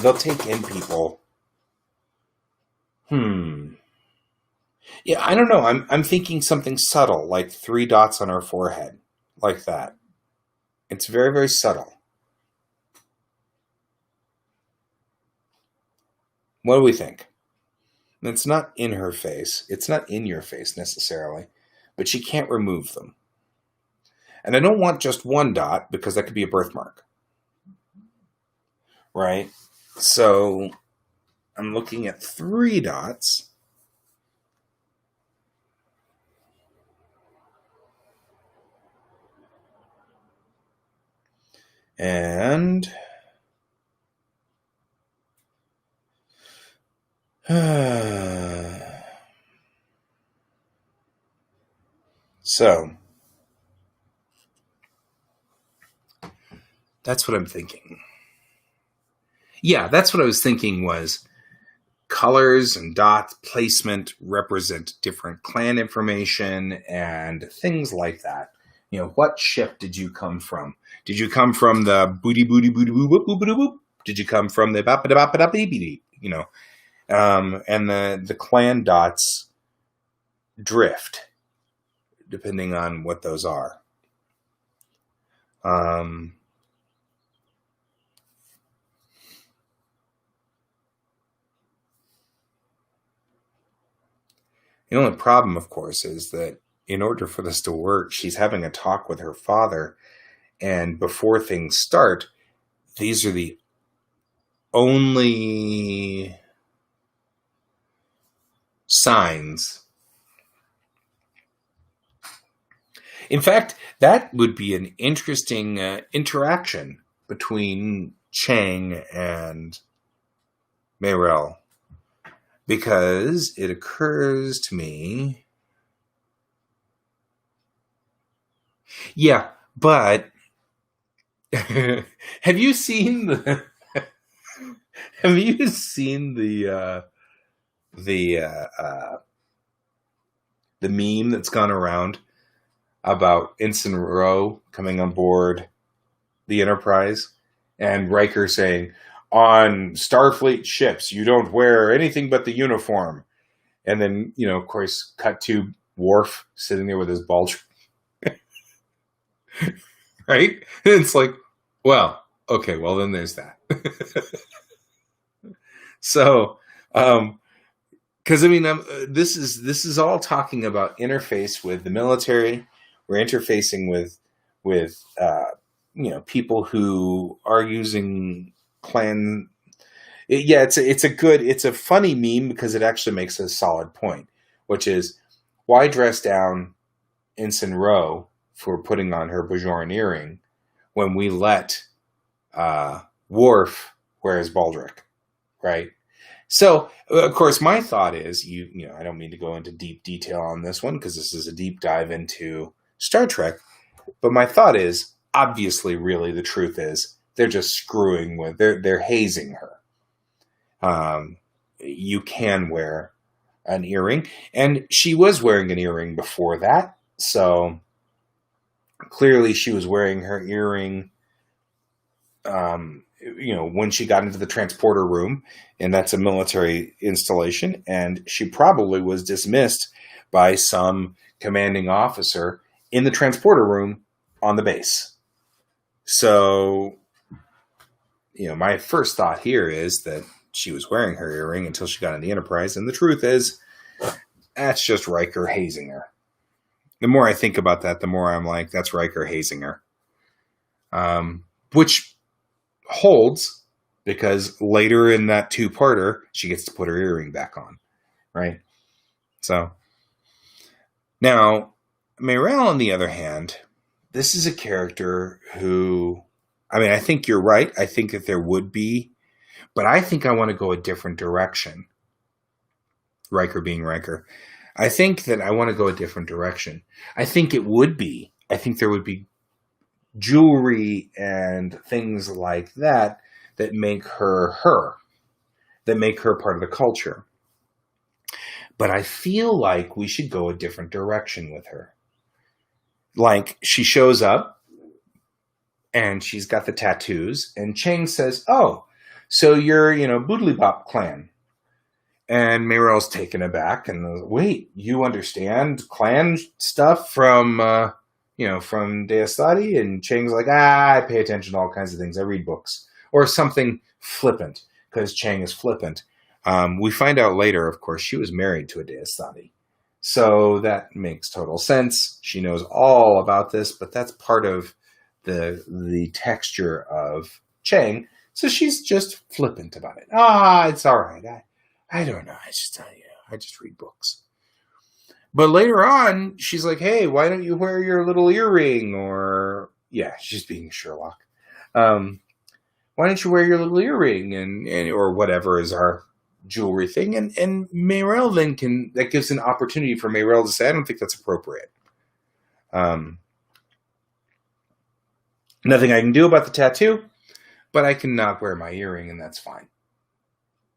they'll take in people. Yeah, I don't know. I'm thinking something subtle, like 3 dots on her forehead, like that. It's very, very subtle. What do we think? It's not in her face. It's not in your face necessarily, but she can't remove them. And I don't want just 1 dot, because that could be a birthmark. Right? So I'm looking at 3 dots. And so that's what I'm thinking. Yeah, that's what I was thinking, was colors and dot placement represent different clan information and things like that. What ship did you come from? Did you come from the booty booty booty boop boop boop boop boop? Did you come from the bap bap bap beep beep? And the clan dots drift depending on what those are. The only problem, of course, is that in order for this to work, she's having a talk with her father, and before things start, these are the only signs. In fact, that would be an interesting interaction between Chang and Meirel, because it occurs to me, yeah, but have you seen the meme that's gone around about Ensign Rowe coming on board the Enterprise and Riker saying, "On Starfleet ships, you don't wear anything but the uniform." And then, of course, cut to Worf sitting there with his bulge, right? And it's like, well, okay, well, then there's that. So, because this is all talking about interface with the military. We're interfacing with people who are using clan. It's a funny meme because it actually makes a solid point, which is why dress down Ensign Ro for putting on her Bajoran earring when we let Worf wear his baldric, right? So, of course, my thought is, I don't mean to go into deep detail on this one because this is a deep dive into Star Trek, but my thought is, obviously, really, the truth is, they're just screwing with, they're hazing her. You can wear an earring, and she was wearing an earring before that, so clearly she was wearing her earring when she got into the transporter room, and that's a military installation, and she probably was dismissed by some commanding officer in the transporter room on the base. So, my first thought here is that she was wearing her earring until she got in the Enterprise, and the truth is, that's just Riker hazing her. The more I think about that, the more I'm like, that's Riker hazing her. Which holds because later in that two-parter, she gets to put her earring back on, right? So, now, Meyrelle, on the other hand, this is a character who, I think you're right. I think that there would be, but I think I want to go a different direction. Riker being Riker. I think that I want to go a different direction. I think there would be jewelry and things like that make her, that make her part of the culture. But I feel like we should go a different direction with her. Like, she shows up and she's got the tattoos, and Chang says, "Oh, so you're, Boodly Bop clan." And Meyrelle's taken aback and, "Wait, you understand clan stuff from Deistadi?" And Chang's like, "I pay attention to all kinds of things. I read books." Or something flippant, because Chang is flippant. We find out later, of course, she was married to a Deistadi. So that makes total sense. She knows all about this, but that's part of the texture of Chang. So she's just flippant about it. It's all right. I don't know. I just read books. But later on, she's like, "Hey, why don't you wear your little earring?" Or, yeah, she's being Sherlock. "Why don't you wear your little earring?" And or whatever is our jewelry thing. And Meyrelle then that gives an opportunity for Meyrelle to say, "I don't think that's appropriate. Nothing I can do about the tattoo, but I can not wear my earring, and that's fine.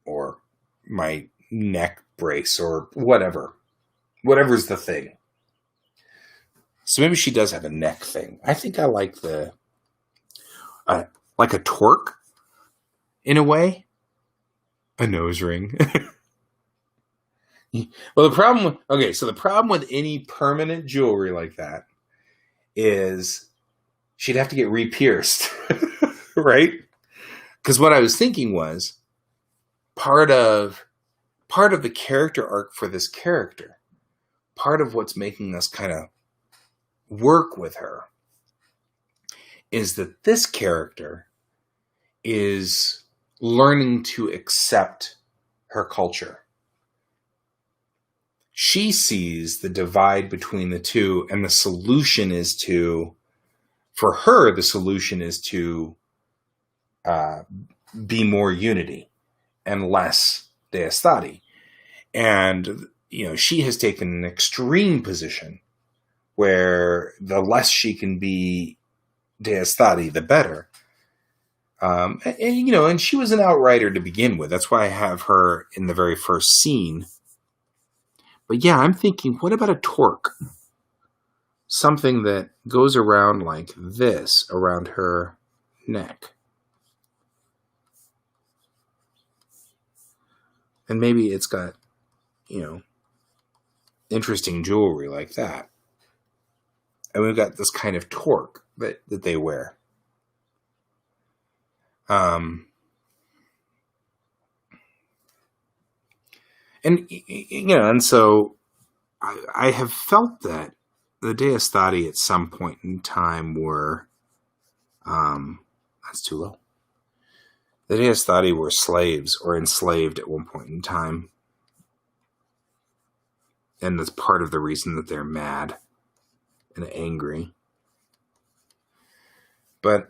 Or my neck brace, or whatever. Whatever's the thing." So maybe she does have a neck thing. I think I like like a torque, in a way. A nose ring. Well, the problem with any permanent jewelry like that is she'd have to get re-pierced, right? Because what I was thinking was part of the character arc for this character, part of what's making us kind of work with her, is that this character is learning to accept her culture. She sees the divide between the two, and the solution is to be more unity and less Deistadi. And, she has taken an extreme position where the less she can be Deistadi, the better. And she was an outrider to begin with. That's why I have her in the very first scene. But yeah, I'm thinking, what about a torque? Something that goes around like this, around her neck. And maybe it's got, interesting jewelry like that. And we've got this kind of torque that they wear. And so I have felt that the Deistati at some point in time were, that's too low. The Deistati were slaves or enslaved at one point in time. And that's part of the reason that they're mad and angry. But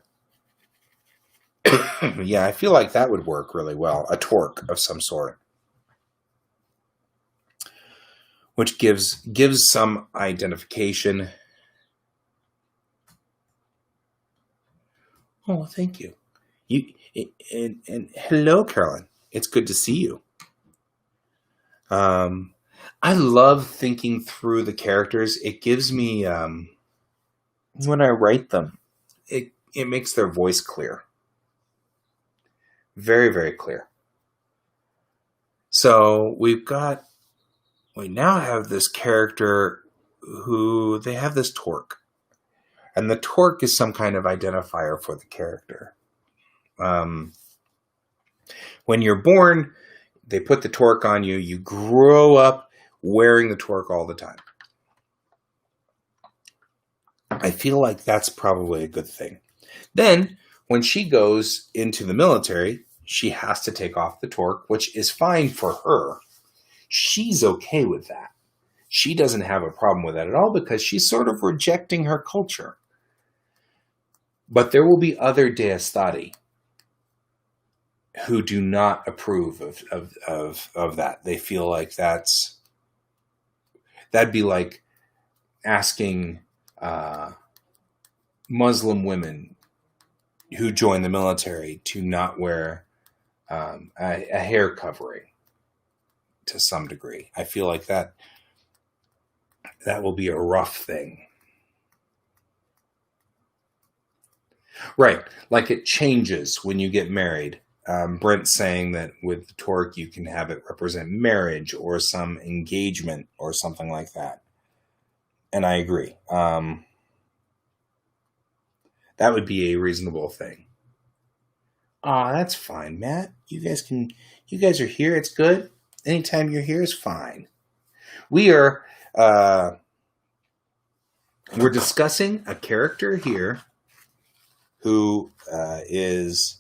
yeah, I feel like that would work really well. A torque of some sort. Which gives some identification. Oh, thank you. And hello, Carolyn. It's good to see you. I love thinking through the characters. It gives me, when I write them, it makes their voice clear. Very, very clear. So we now have this character who they have this torque. And the torque is some kind of identifier for the character. When you're born, they put the torque on you. You grow up wearing the torque all the time. I feel like that's probably a good thing. Then, when she goes into the military, she has to take off the torque, which is fine for her. She's okay with that. She doesn't have a problem with that at all because she's sort of rejecting her culture. But there will be other Deistati who do not approve of that. They feel like that'd be like asking Muslim women who join the military to not wear a hair covering to some degree. I feel like that will be a rough thing. Right. Like it changes when you get married. Brent's saying that with the torque, you can have it represent marriage or some engagement or something like that. And I agree. That would be a reasonable thing. That's fine, Matt. You guys are here. It's good. Anytime you're here is fine. We're discussing a character here who is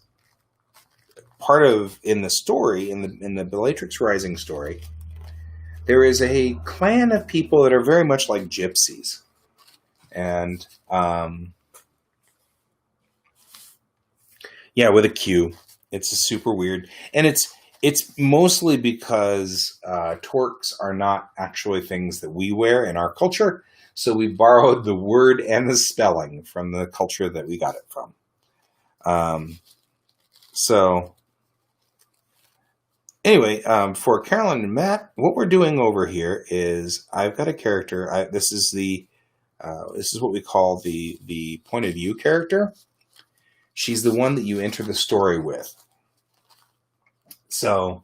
part of, in the story, in the Bellatrix Rising story, there is a clan of people that are very much like gypsies. And, yeah, with a Q. It's super weird. And it's mostly because torques are not actually things that we wear in our culture. So we borrowed the word and the spelling from the culture that we got it from. So anyway, for Carolyn and Matt, what we're doing over here is I've got a character. This is what we call the point of view character. She's the one that you enter the story with. So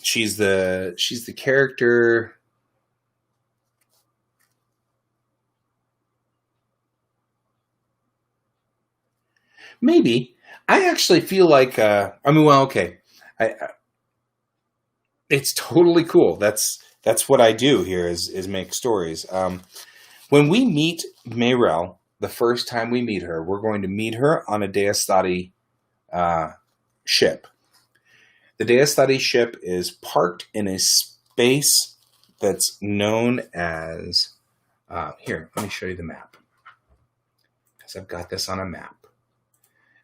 she's the character. Maybe. I actually feel like, okay. It's totally cool. That's what I do here is make stories. When we meet Mayrel, the first time we meet her, we're going to meet her on a Deistati ship. The Deistati ship is parked in a space that's known as, here, let me show you the map. Because I've got this on a map.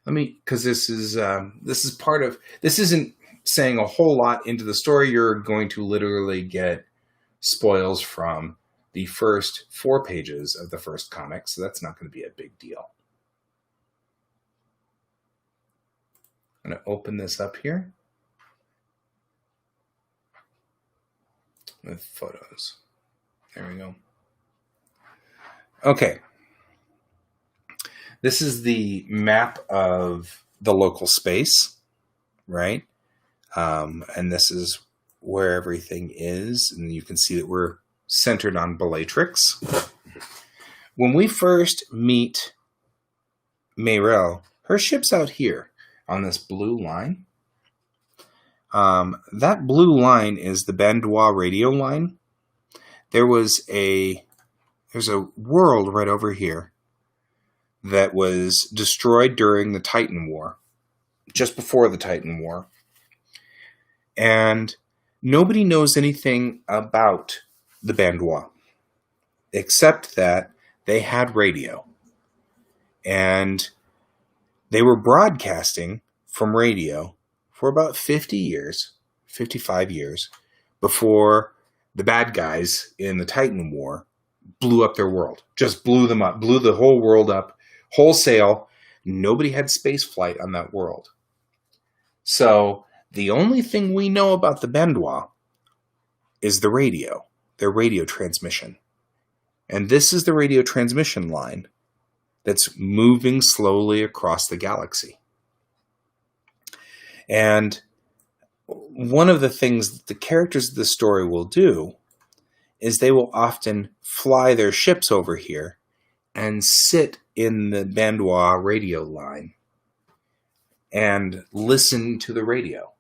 Because this isn't saying a whole lot into the story. You're going to literally get spoils from the first 4 pages of the first comic, so that's not going to be a big deal. I'm going to open this up here with photos. There we go. Okay. This is the map of the local space, right? And this is where everything is, and you can see that we're centered on Bellatrix. When we first meet Mayrel, her ship's out here on this blue line. That blue line is the Bandois radio line. There's a world right over here that was destroyed during the Titan War, just before the Titan War. And nobody knows anything about the Bandois, except that they had radio. And they were broadcasting from radio for about 50 years, 55 years, before the bad guys in the Titan War blew up their world. Just blew them up, blew the whole world up, wholesale. Nobody had space flight on that world. So the only thing we know about the Bandois is the radio, their radio transmission. And this is the radio transmission line that's moving slowly across the galaxy. And one of the things that the characters of the story will do is they will often fly their ships over here and sit in the Bandois radio line and listen to the radio.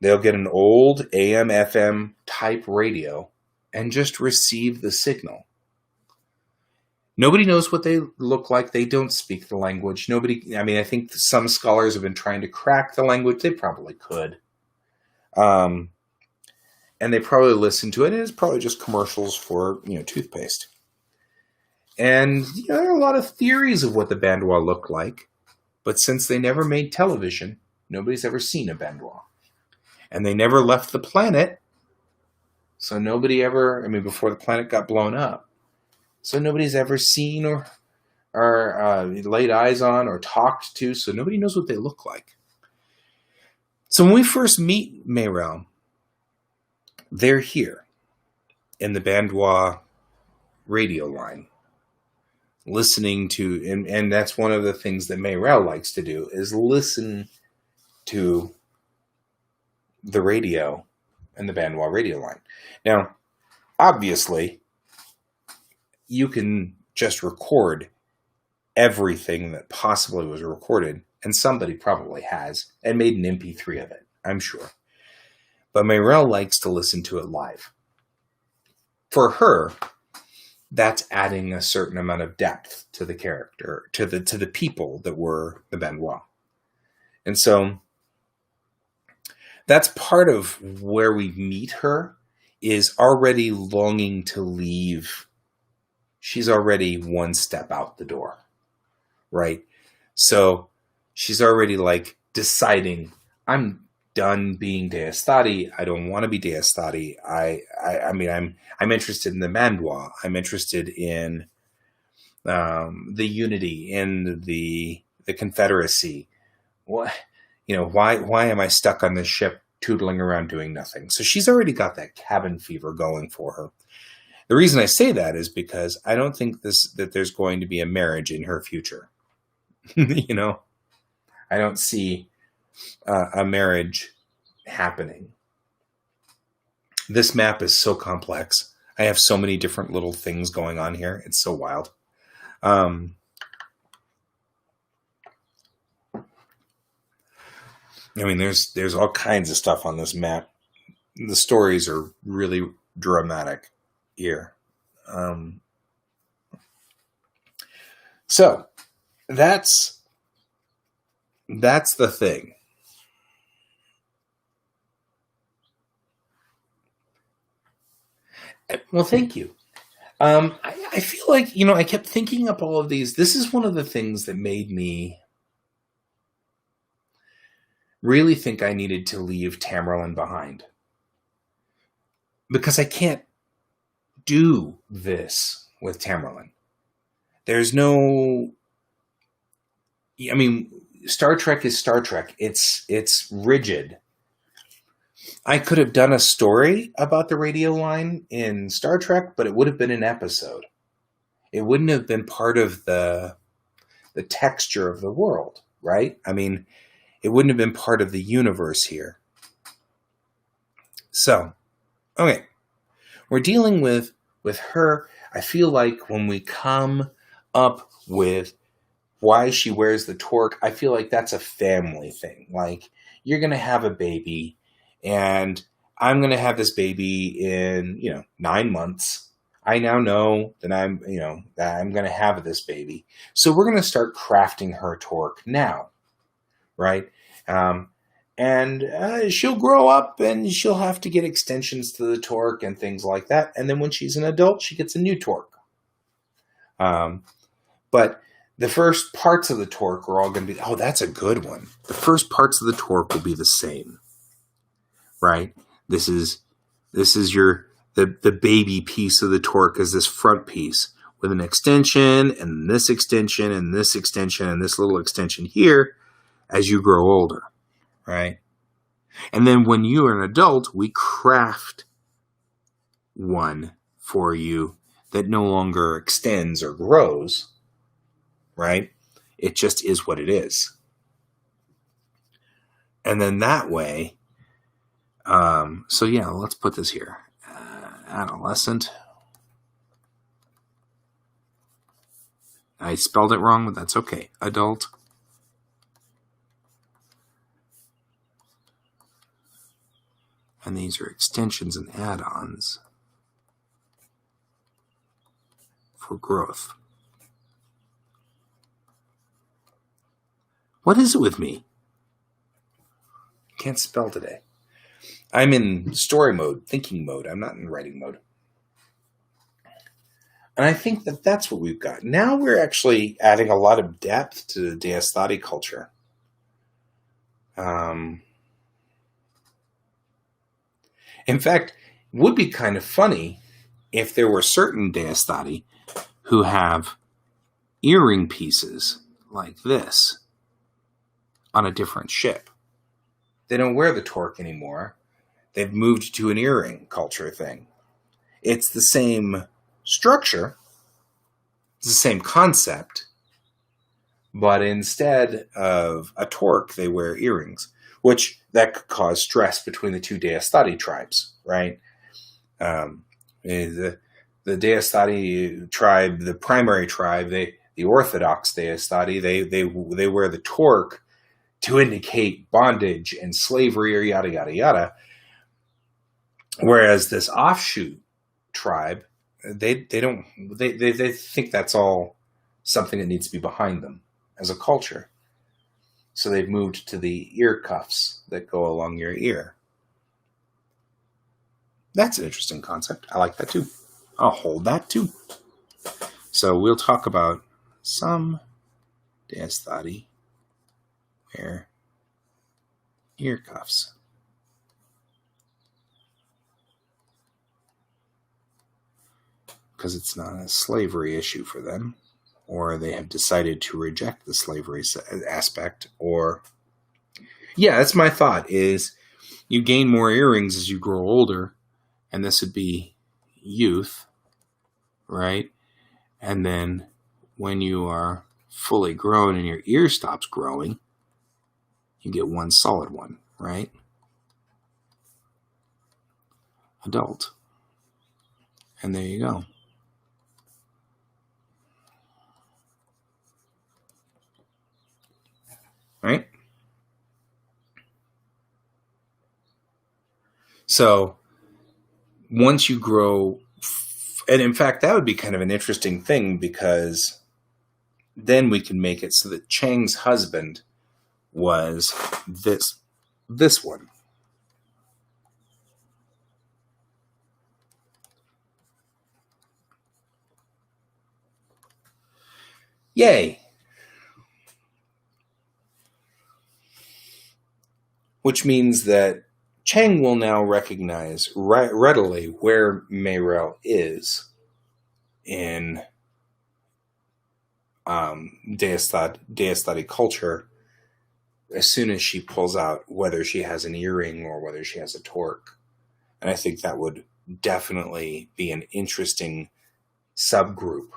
They'll get an old AM, FM type radio and just receive the signal. Nobody knows what they look like. They don't speak the language. I think some scholars have been trying to crack the language. They probably could. And they probably listen to it. And it's probably just commercials for, toothpaste. And there are a lot of theories of what the Bandois look like. But since they never made television, nobody's ever seen a Bandois. And they never left the planet. So nobody ever, before the planet got blown up. So nobody's ever seen or laid eyes on or talked to. So nobody knows what they look like. So when we first meet Mayrel, they're here in the Bandois radio line, listening to, and that's one of the things that Mayrel likes to do, is listen to the radio and the Bandois radio line. Now, obviously, you can just record everything that possibly was recorded, and somebody probably has, and made an MP3 of it, I'm sure. But Mayrel likes to listen to it live. For her, that's adding a certain amount of depth to the character, to the people that were the Bandois. And so that's part of where we meet her, is already longing to leave. She's already one step out the door, right? So she's already deciding, I'm done being Deastati. I don't want to be Deastati. I'm interested in the Bandois. I'm interested in the unity, in the Confederacy. Why am I stuck on this ship tootling around doing nothing? So she's already got that cabin fever going for her. The reason I say that is because I don't think that there's going to be a marriage in her future. I don't see a marriage happening. This map is so complex. I have so many different little things going on here. It's so wild. There's all kinds of stuff on this map. The stories are really dramatic here. So that's the thing. Well, thank you. I feel like, I kept thinking up all of these. This is one of the things that made me really think I needed to leave Tamerlane behind. Because I can't do this with Tamerlane. There's no... Star Trek is Star Trek. It's rigid. I could have done a story about the radio line in Star Trek, but it would have been an episode. It wouldn't have been part of the texture of the world, right? It wouldn't have been part of the universe here. So, okay, we're dealing with her. I feel like when we come up with why she wears the torque, I feel like that's a family thing. Like, you're going to have a baby, and I'm going to have this baby in, 9 months. I now know that that I'm going to have this baby. So we're going to start crafting her torque now, right? And she'll grow up and she'll have to get extensions to the torque and things like that. And then when she's an adult, she gets a new torque. But the first parts of the torque are all going to be, that's a good one. The first parts of the torque will be the same, right? This is the baby piece of the torque is this front piece with an extension and this extension and this extension and this little extension here as you grow older, right? And then when you are an adult, we craft one for you that no longer extends or grows, right? It just is what it is. And then that way, let's put this here. Adolescent. I spelled it wrong, but that's okay. Adult. And these are extensions and add-ons for growth. What is it with me? Can't spell today. I'm in story mode, thinking mode. I'm not in writing mode. And I think that that's what we've got. Now we're actually adding a lot of depth to the Deistati culture. In fact, it would be kind of funny if there were certain Deistati who have earring pieces like this on a different ship. They don't wear the torque anymore. They've moved to an earring culture thing. It's the same structure. It's the same concept. But instead of a torque, they wear earrings, which that could cause stress between the two Deistati tribes, right? The Deistati tribe, the primary tribe, the Orthodox Deistati, they wear the torque to indicate bondage and slavery or yada, yada, yada. Whereas this offshoot tribe, they think that's all something that needs to be behind them as a culture. So they've moved to the ear cuffs that go along your ear. That's an interesting concept. I like that too. I'll hold that too. So we'll talk about some Deistati wear ear cuffs. Because it's not a slavery issue for them, or they have decided to reject the slavery aspect, or that's my thought, is you gain more earrings as you grow older, and this would be youth, right? And then when you are fully grown and your ear stops growing, you get one solid one, right? Adult. And there you go. Right? So once you grow, and in fact, that would be kind of an interesting thing, because then we can make it so that Chang's husband was this one. Yay. Which means that Chang will now recognize readily where Meirel is in Deistati culture as soon as she pulls out whether she has an earring or whether she has a torque. And I think that would definitely be an interesting subgroup.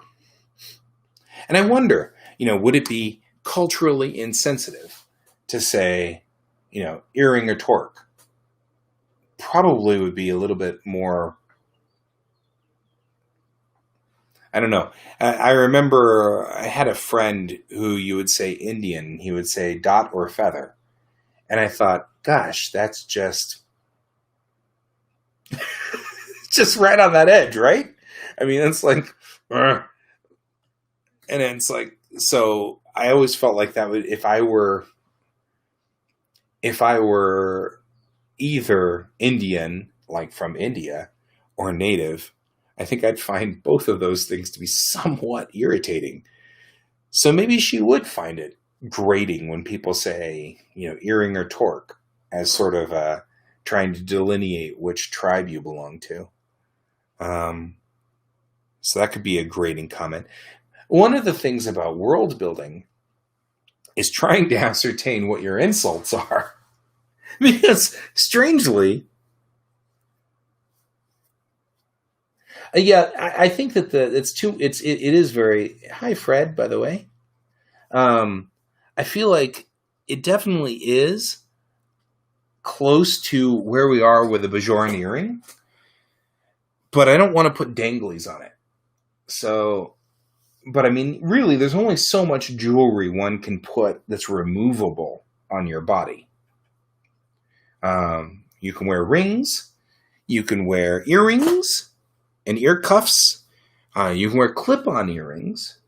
And I wonder, would it be culturally insensitive to say, earring or torque? probably would be a little bit more, I don't know. I remember I had a friend who you would say Indian. He would say dot or feather. And I thought, gosh, that's just right on that edge, right? I mean, it's like, and it's like, so I always felt like that would, if I were either Indian, like from India, or native, I think I'd find both of those things to be somewhat irritating. So maybe she would find it grating when people say, earring or torque, as sort of trying to delineate which tribe you belong to. So that could be a grating comment. One of the things about world building is trying to ascertain what your insults are. Because strangely, I think that it is very, hi Fred, by the way. I feel like it definitely is close to where we are with the Bajoran earring, but I don't want to put danglies on it. So, but I mean, really, there's only so much jewelry one can put that's removable on your body. You can wear rings, you can wear earrings and ear cuffs, you can wear clip-on earrings,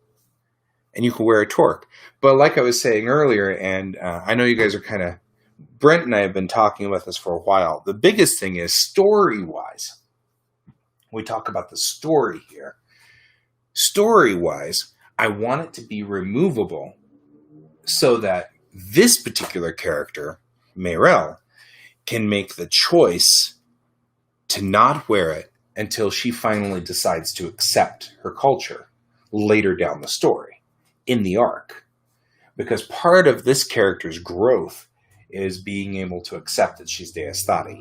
and you can wear a torque. But like I was saying earlier, and I know you guys are Brent and I have been talking about this for a while. The biggest thing is story-wise. We talk about the story here. Story-wise, I want it to be removable so that this particular character, Mayrel, can make the choice to not wear it until she finally decides to accept her culture later down the story, in the arc. Because part of this character's growth is being able to accept that she's Deastati.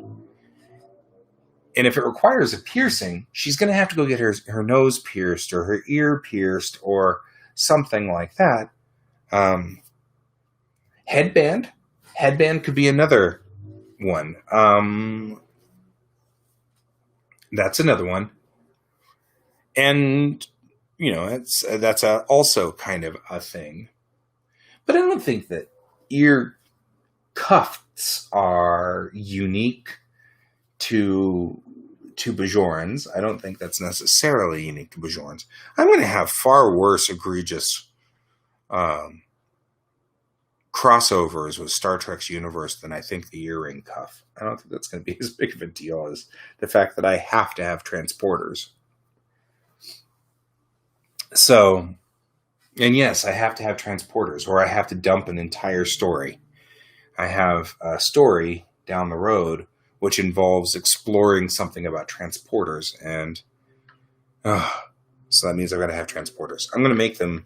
And if it requires a piercing, she's going to have to go get her nose pierced or her ear pierced or something like that. Headband. Headband could be another one. That's another one. And, that's also kind of a thing. But I don't think that ear cuffs are unique to Bajorans. I don't think that's necessarily unique to Bajorans. I'm going to have far worse egregious crossovers with Star Trek's universe than I think the earring cuff. I don't think that's going to be as big of a deal as the fact that I have to have transporters. So, and yes, I have to have transporters, or I have to dump an entire story. I have a story down the road which involves exploring something about transporters, and so that means I've got to have transporters. I'm going to make them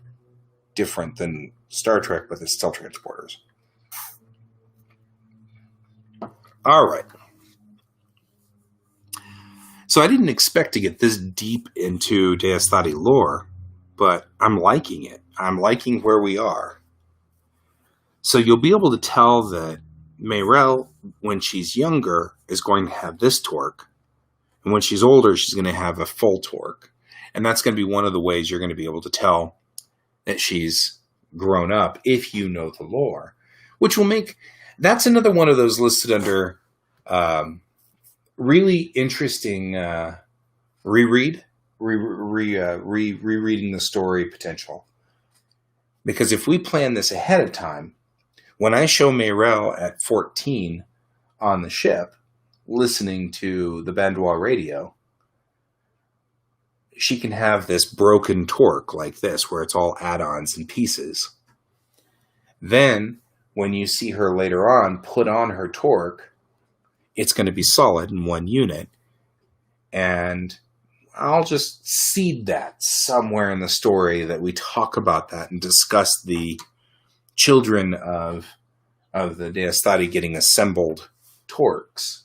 different than Star Trek, but it's still transporters. All right. So I didn't expect to get this deep into Deastati lore, but I'm liking it. I'm liking where we are. So you'll be able to tell that Mayrel, when she's younger, is going to have this torque. And when she's older, she's going to have a full torque. And that's going to be one of the ways you're going to be able to tell that she's grown up if you know the lore. Which will make... That's another one of those listed under really interesting rereading the story potential. Because if we plan this ahead of time, when I show Mayrel at 14 on the ship, listening to the Bandois radio, she can have this broken torque like this, where it's all add-ons and pieces. Then, when you see her later on put on her torque, it's going to be solid in one unit. And I'll just seed that somewhere in the story that we talk about that and discuss the children of the Deastati getting assembled torques.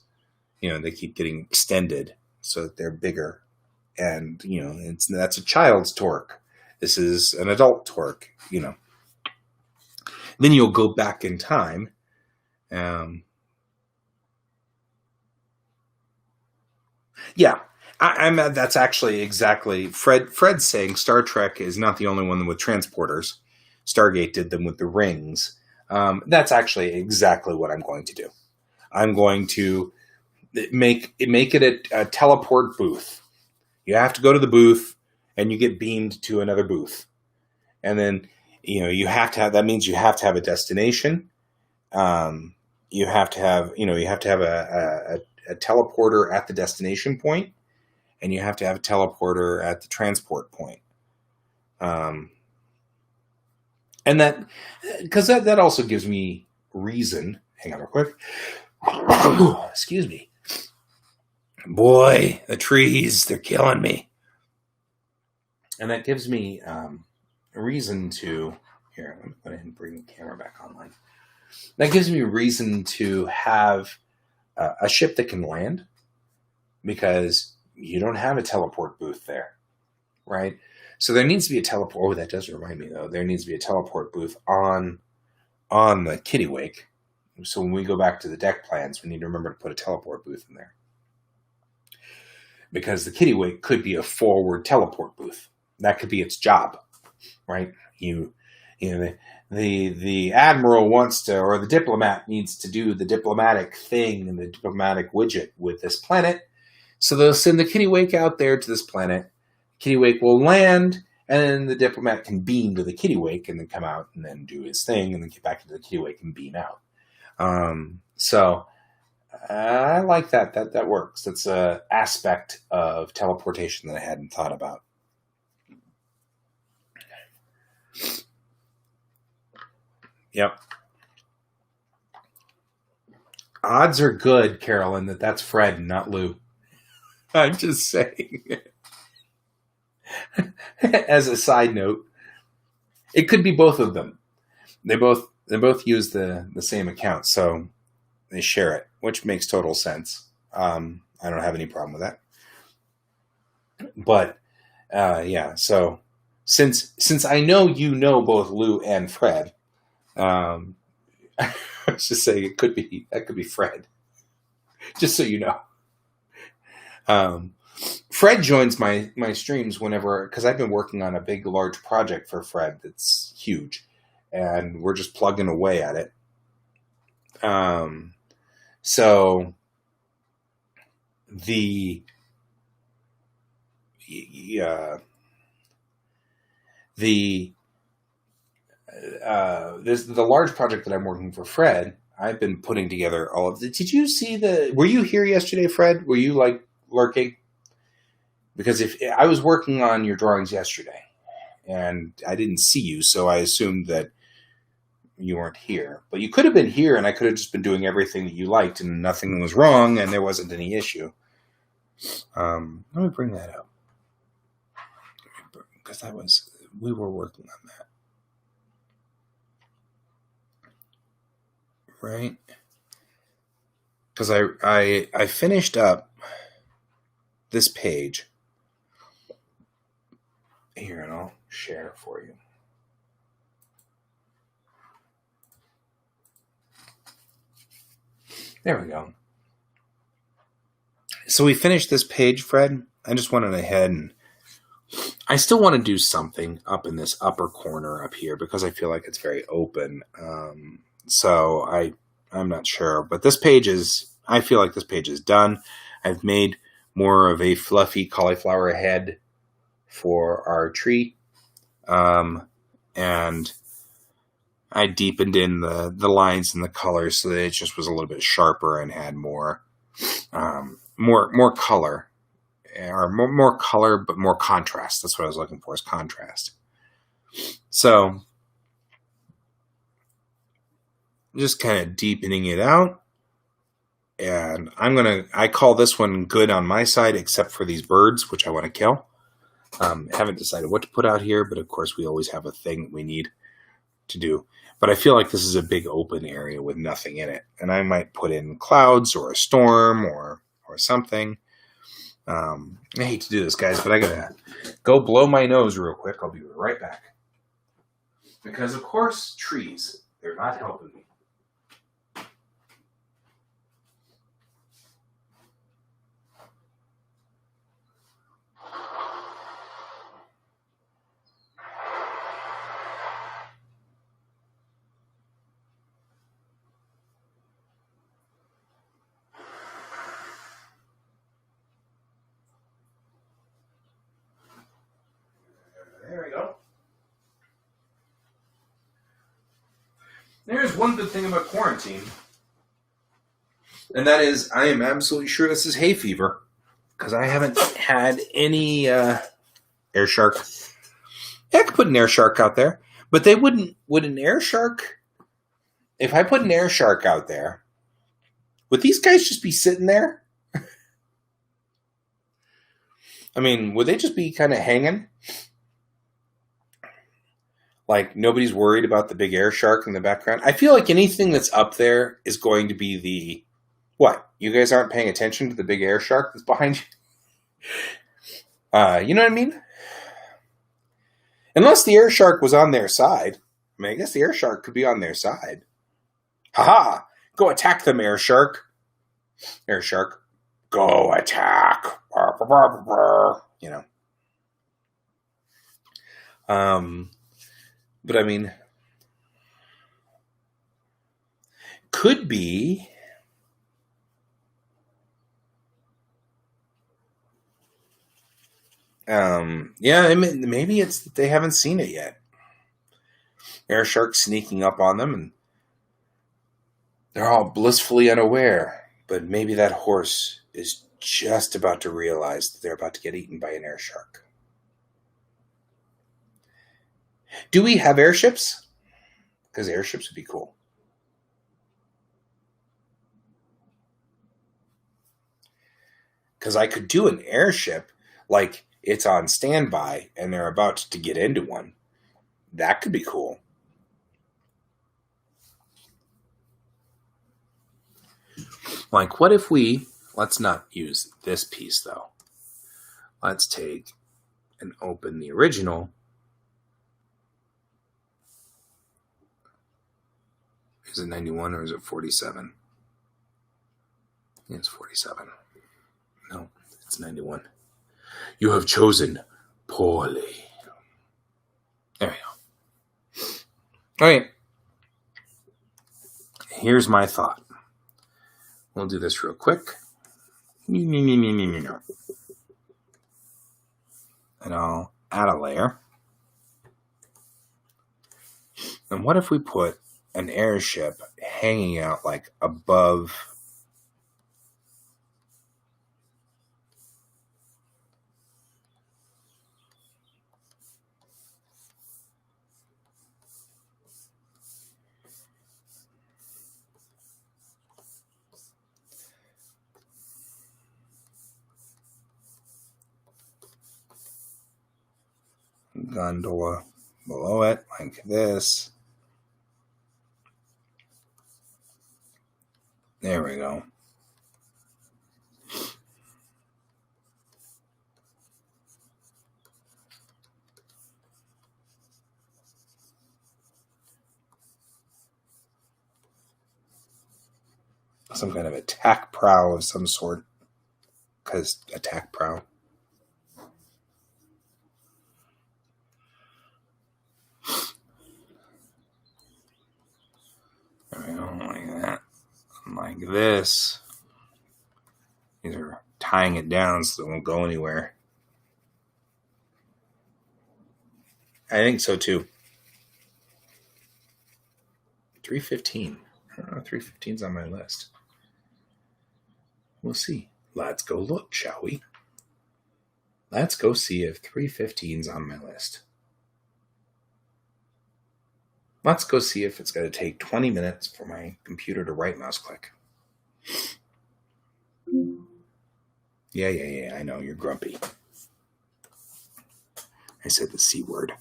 They keep getting extended so that they're bigger. And, that's a child's torque. This is an adult torque, Then you'll go back in time. Yeah. That's actually exactly Fred's saying Star Trek is not the only one with transporters. Stargate did them with the rings. That's actually exactly what I'm going to do. I'm going to make it a teleport booth. You have to go to the booth and you get beamed to another booth. And then, you have to have, that means you have to have a destination. You have to have, a teleporter at the destination point, and you have to have a teleporter at the transport point. And because that also gives me reason. Hang on real quick. Excuse me. Boy, the trees, they're killing me. And that gives me a reason to... Here, let me go ahead and bring the camera back online. That gives me reason to have a ship that can land, because you don't have a teleport booth there, right? So there needs to be a teleport... Oh, that does remind me, though. There needs to be a teleport booth on the Kittiwake. So when we go back to the deck plans, we need to remember to put a teleport booth in there. Because the Kittiwake could be a forward teleport booth. That could be its job, right? The admiral wants to, or the diplomat needs to do the diplomatic thing and the diplomatic widget with this planet. So they'll send the Kittiwake out there to this planet. Kittiwake will land, and then the diplomat can beam to the Kittiwake and then come out and then do his thing and then get back into the Kittiwake and beam out. So I like that. That works. That's an aspect of teleportation that I hadn't thought about. Yep. Odds are good, Carolyn, that's Fred and not Lou. I'm just saying. As a side note, it could be both of them. They both use the same account, so they share it, which makes total sense. I don't have any problem with that. But yeah, so since I know you know both Lou and Fred, I was just saying that could be Fred. Just so you know. Fred joins my streams whenever, because I've been working on a big, large project for Fred that's huge, and we're just plugging away at it. So the large project that I'm working for Fred, I've been putting together all of the... Did you see were you here yesterday, Fred? Were you lurking? Because if I was working on your drawings yesterday and I didn't see you, so I assumed that you weren't here. But you could have been here, and I could have just been doing everything that you liked and nothing was wrong and there wasn't any issue. Let me bring that up. Because we were working on that. Right? Because I finished up this page here, and I'll share it for you. There we go. So we finished this page, Fred. I just went ahead and I still want to do something up in this upper corner up here because I feel like it's very open. So I'm not sure, but I feel like this page is done. I've made more of a fluffy cauliflower head for our tree. And I deepened in the lines and the colors so that it just was a little bit sharper and had more color, or more color, but more contrast. That's what I was looking for, is contrast. So just kind of deepening it out. And I call this one good on my side, except for these birds, which I want to kill. Haven't decided what to put out here, but of course we always have a thing that we need to do. But I feel like this is a big open area with nothing in it. And I might put in clouds or a storm or something. I hate to do this, guys, but I gotta go blow my nose real quick. I'll be right back. Because, of course, trees, they're not helping me. There's one good thing about quarantine, and that is I am absolutely sure this is hay fever, because I haven't had any air shark. Yeah, I could put an air shark out there, but they wouldn't. Would an air shark? If I put an air shark out there, would these guys just be sitting there? I mean, would they just be kind of hanging? Like, nobody's worried about the big air shark in the background? I feel like anything that's up there is going to be the... What? You guys aren't paying attention to the big air shark that's behind you? You know what I mean? Unless the air shark was on their side. I mean, I guess the air shark could be on their side. Ha-ha! Go attack them, air shark. Air shark. Go attack. You know. But I mean, could be. Yeah, I mean, maybe it's that they haven't seen it yet. Air shark sneaking up on them, and they're all blissfully unaware. But maybe that horse is just about to realize that they're about to get eaten by an air shark. Do we have airships? Because airships would be cool. Because I could do an airship like it's on standby and they're about to get into one. That could be cool. Like, what if we... Let's not use this piece, though. Let's take and open the original. Is it 91 or is it 47? It's 47. No, it's 91. You have chosen poorly. There we go. All right. Here's my thought. We'll do this real quick. And I'll add a layer. And what if we put an airship hanging out like above gondola below it like this. There we go. Some kind of attack prow of some sort. Because attack prow. There we go, like that. Like this. These are tying it down so it won't go anywhere. I think so too. 315. I don't know, 315's on my list. We'll see. Let's go look, shall we? Let's go see if 315's on my list. Let's go see if it's going to take 20 minutes for my computer to right mouse click. Yeah, I know, you're grumpy. I said the C word.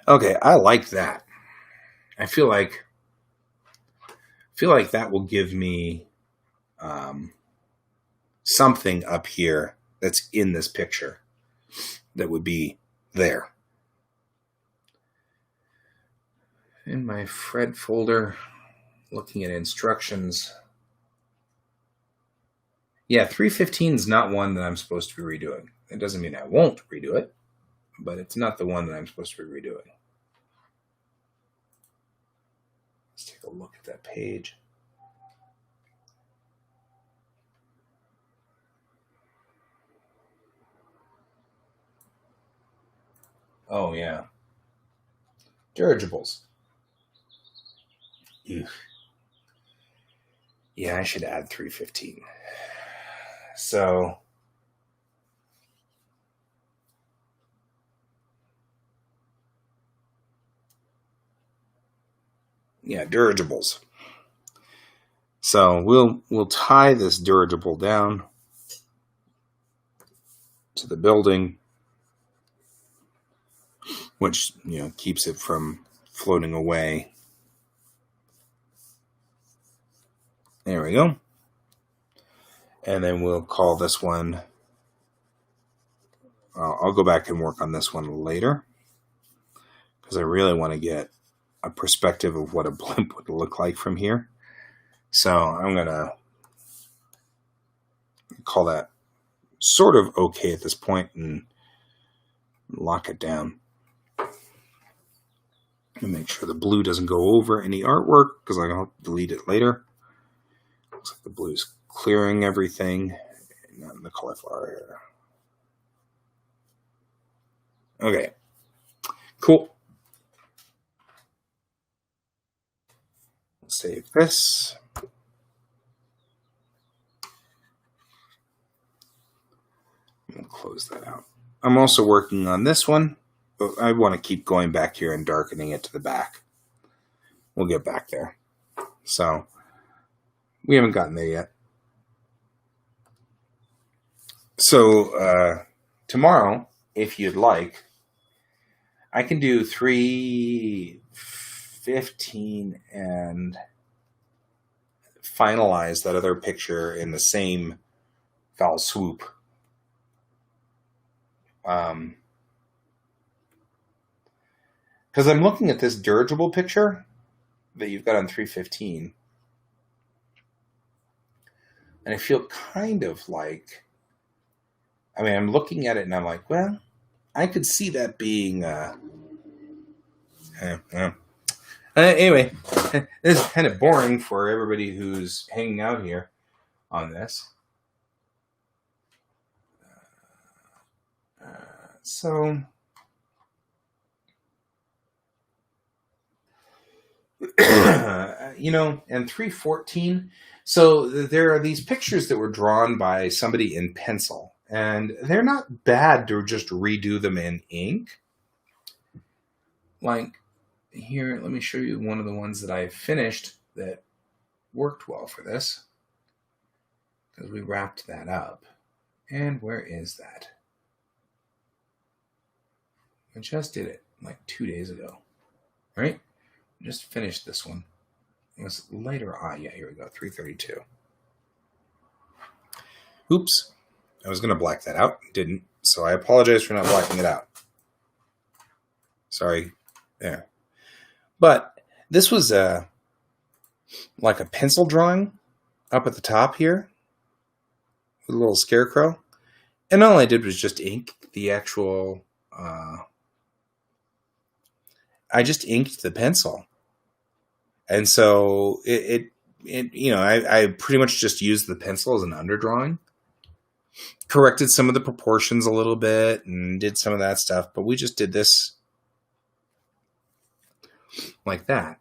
Okay, I like that. I feel like that will give me something up here that's in this picture that would be there. In my Fred folder, looking at instructions. Yeah, 315 is not one that I'm supposed to be redoing. It doesn't mean I won't redo it, but it's not the one that I'm supposed to be redoing. Let's take a look at that page. Oh, yeah. Dirigibles. Ew. Yeah, I should add 315. So, yeah, dirigibles. So we'll tie this dirigible down to the building, which, you know, keeps it from floating away. There we go. And then we'll call this one, I'll go back and work on this one later, because I really want to get a perspective of what a blimp would look like from here. So I'm going to call that sort of okay at this point and lock it down. And make sure the blue doesn't go over any artwork, because I'll delete it later. Looks like the blue's clearing everything. Not in the cauliflower here. Okay. Cool. Save this. We'll close that out. I'm also working on this one, but I want to keep going back here and darkening it to the back. We'll get back there. So we haven't gotten there yet. So tomorrow, if you'd like, I can do 315 and finalize that other picture in the same foul swoop. Because I'm looking at this dirigible picture that you've got on 315, and I feel kind of like, I mean, I'm looking at it and I'm like, well, I could see that being, anyway, this is kind of boring for everybody who's hanging out here on this. So, you know, and 314. So there are these pictures that were drawn by somebody in pencil, and they're not bad to just redo them in ink. Like here, let me show you one of the ones that I finished that worked well for this, because we wrapped that up. And where is that? I just did it like 2 days ago, right? Just finished this one. It was later on. Yeah, here we go, 332. Oops. I was going to black that out. Didn't. So I apologize for not blacking it out. Sorry. There. But this was like a pencil drawing up at the top here with a little scarecrow. And all I did was just ink the actual... I just inked the pencil. And so it you know, I pretty much just used the pencil as an underdrawing. Corrected some of the proportions a little bit and did some of that stuff, but we just did this like that.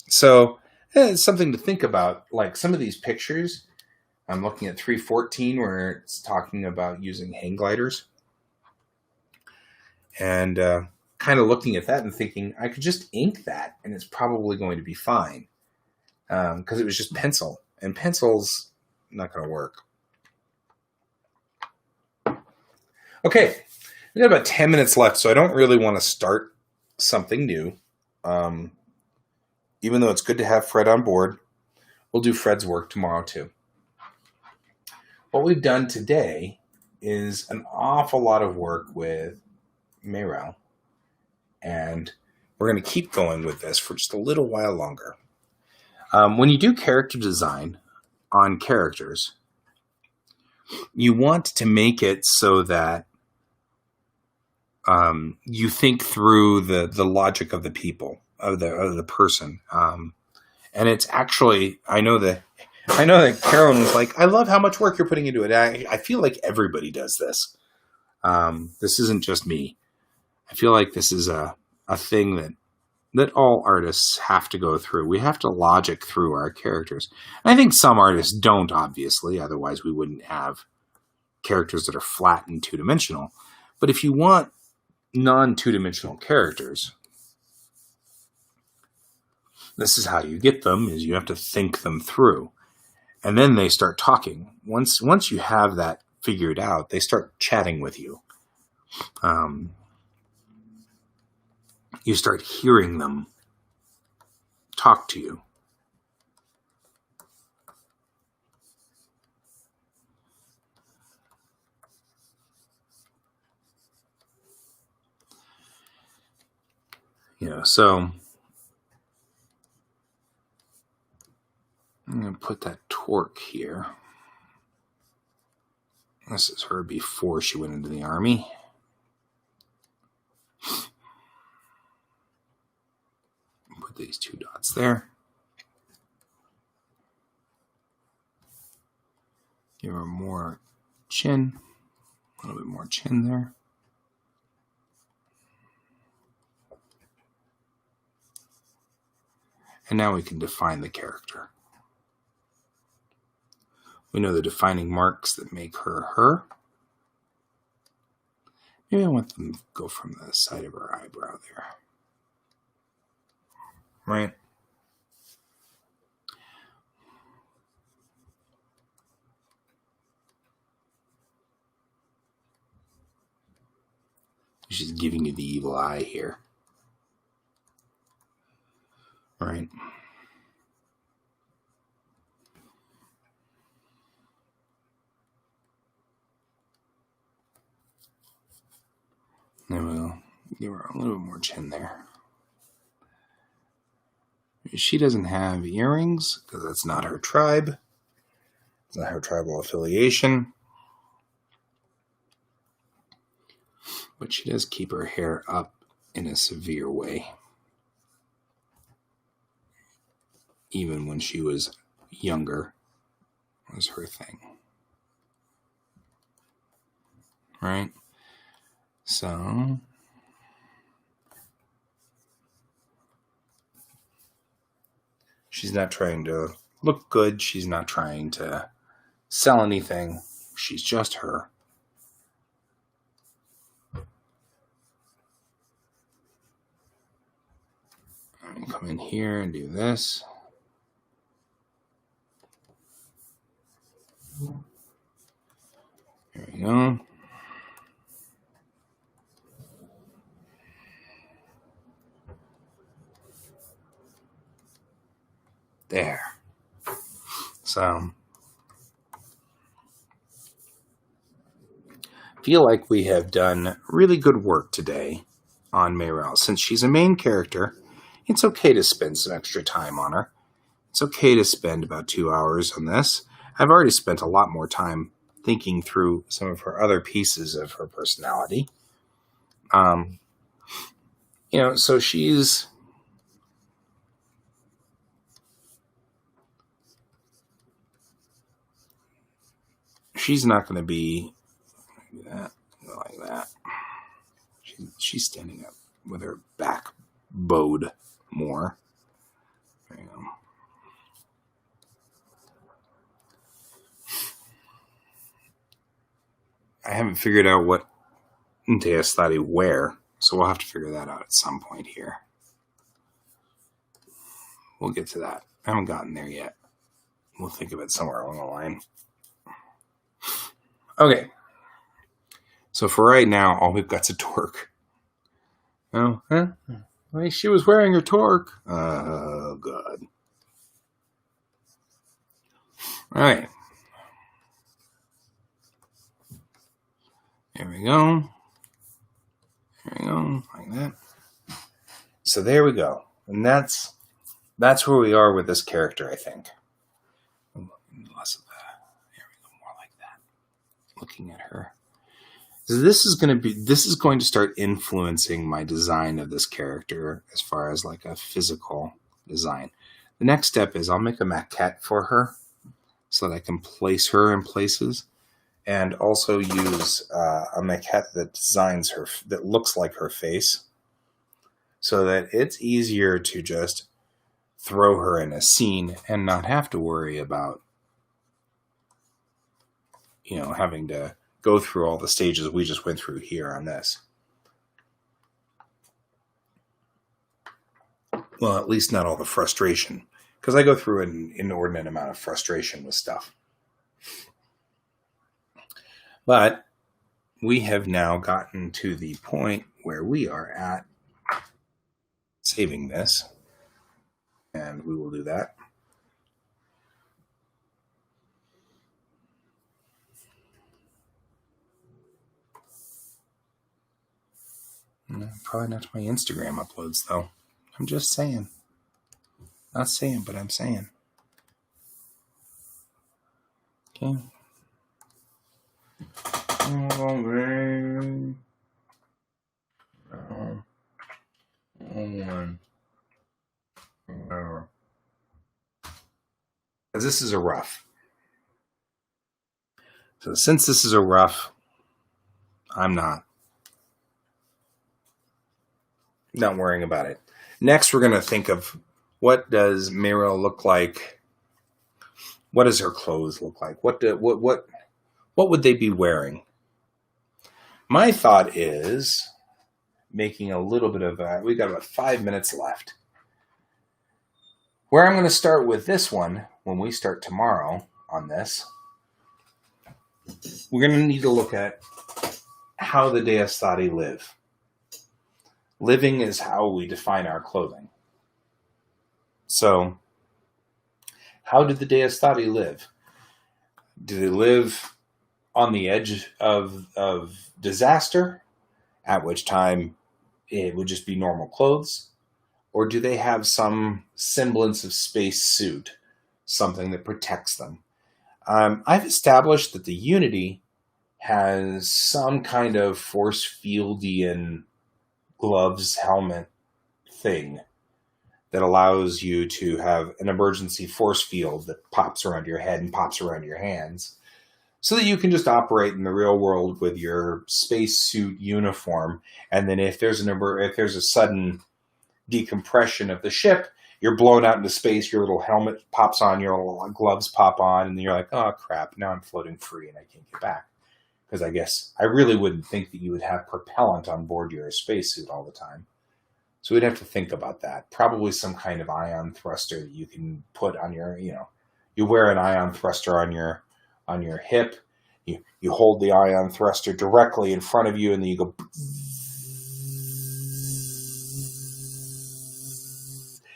So it's something to think about. Like some of these pictures, I'm looking at 314 where it's talking about using hang gliders. And kind of looking at that and thinking, I could just ink that and it's probably going to be fine. Because it was just pencil. And pencil's not going to work. Okay, we got about 10 minutes left, so I don't really want to start something new. Even though it's good to have Fred on board, we'll do Fred's work tomorrow too. What we've done today is an awful lot of work with Meryl, and we're going to keep going with this for just a little while longer. When you do character design on characters, you want to make it so that you think through the logic of the people, of the person. And it's actually, I know that Carolyn was like, I love how much work you're putting into it. I feel like everybody does this. This isn't just me. I feel like this is a thing that that all artists have to go through. We have to logic through our characters. And I think some artists don't, obviously, otherwise we wouldn't have characters that are flat and two-dimensional. But if you want non-two-dimensional characters, this is how you get them, is you have to think them through. And then they start talking. Once you have that figured out, they start chatting with you. You start hearing them talk to you. So I'm going to put that torque here. This is her before she went into the army. Put these 2 dots there. Give her more chin. A little bit more chin there. And now we can define the character. We know the defining marks that make her her. Maybe I want them to go from the side of her eyebrow there. Right? She's giving you the evil eye here. Right? Then we'll give her a little more chin there. She doesn't have earrings because that's not her tribe. It's not her tribal affiliation. But she does keep her hair up in a severe way. Even when she was younger, was her thing. Right? So she's not trying to look good. She's not trying to sell anything. She's just her. And come in here and do this. There we go. There. So, feel like we have done really good work today on Mayrel. Since she's a main character, it's okay to spend some extra time on her. It's okay to spend about 2 hours on this. I've already spent a lot more time thinking through some of her other pieces of her personality. So she's not going to be like that. She's standing up with her back bowed more. There you go. I haven't figured out what Deastati wear, so we'll have to figure that out at some point here. We'll get to that. I haven't gotten there yet. We'll think of it somewhere along the line. Okay. So for right now, all we've got is a torque. Oh, huh? Well, she was wearing her torque. Oh, God. All right. There we go. There we go, like that. So there we go. And that's where we are with this character, I think. Less of that. There we go, more like that. Looking at her. So this is going to start influencing my design of this character as far as like a physical design. The next step is I'll make a maquette for her so that I can place her in places, and also use a maquette that designs her, that looks like her face. so that it's easier to just throw her in a scene and not have to worry about, having to go through all the stages we just went through here on this. Well, at least not all the frustration, because I go through an inordinate amount of frustration with stuff. But we have now gotten to the point where we are at saving this, and we will do that. Probably not to my Instagram uploads, though. I'm just saying. Not saying, but I'm saying. Okay. This is a rough. So since this is a rough, I'm not worrying about it. Next, we're going to think of, what does Meryl look like? What does her clothes look like? What would they be wearing? My thought is making a little bit of we've got about 5 minutes left. Where I'm going to start with this one, when we start tomorrow on this, we're going to need to look at how the Deistati live. Living is how we define our clothing. So, how did the Deistati live? Do they live on the edge of disaster, at which time it would just be normal clothes? Or do they have some semblance of space suit, something that protects them? I've established that the Unity has some kind of force fieldian gloves, helmet thing that allows you to have an emergency force field that pops around your head and pops around your hands, so that you can just operate in the real world with your spacesuit uniform. And then if there's a sudden decompression of the ship, you're blown out into space, your little helmet pops on, your little gloves pop on, and then you're like, oh crap, now I'm floating free and I can't get back. Because I guess I really wouldn't think that you would have propellant on board your spacesuit all the time. So we'd have to think about that. Probably some kind of ion thruster that you can put on your, you wear an ion thruster on your hip. You hold the ion thruster directly in front of you, and then you go,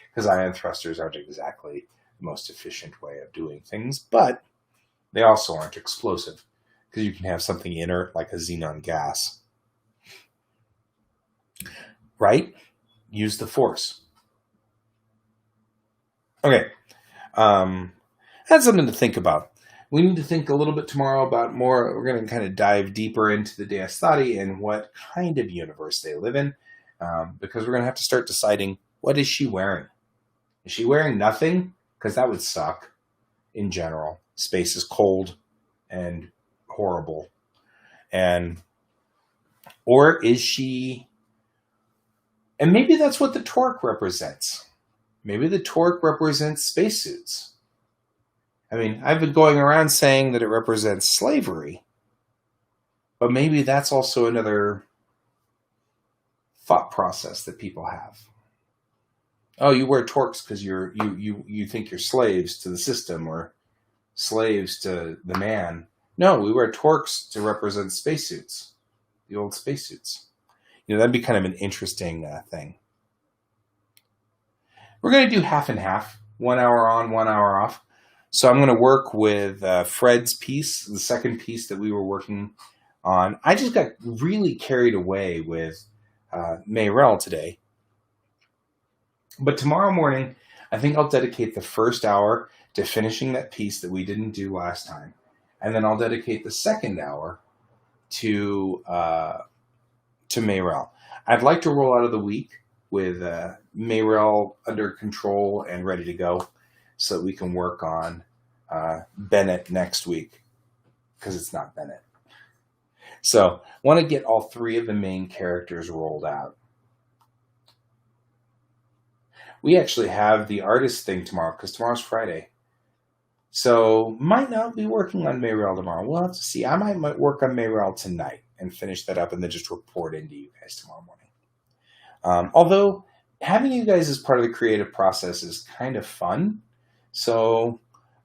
because ion thrusters aren't exactly the most efficient way of doing things, but they also aren't explosive, because you can have something inert like a xenon gas. Right? Use the force. Okay. That's something to think about. We need to think a little bit tomorrow about more. We're going to kind of dive deeper into the Deistati and what kind of universe they live in, because we're going to have to start deciding, what is she wearing? Is she wearing nothing? Because that would suck in general. Space is cold and horrible. Or is she... And maybe that's what the torque represents. Maybe the torque represents spacesuits. I mean, I've been going around saying that it represents slavery, but maybe that's also another thought process that people have. Oh, you wear torques because you think you're slaves to the system or slaves to the man. No, we wear torques to represent spacesuits, the old spacesuits. That'd be kind of an interesting thing. We're going to do half and half, 1 hour on, 1 hour off. So I'm going to work with Fred's piece, the second piece that we were working on. I just got really carried away with Mayrel today. But tomorrow morning, I think I'll dedicate the first hour to finishing that piece that we didn't do last time. And then I'll dedicate the second hour to Mayrel. I'd like to roll out of the week with Mayrel under control and ready to go, so that we can work on Bennett next week, because it's not Bennett. So want to get all three of the main characters rolled out. We actually have the artist thing tomorrow because tomorrow's Friday. So might not be working on Mayrel tomorrow. We'll have to see. I might work on Mayrel tonight and finish that up and then just report into you guys tomorrow morning. Although having you guys as part of the creative process is kind of fun. So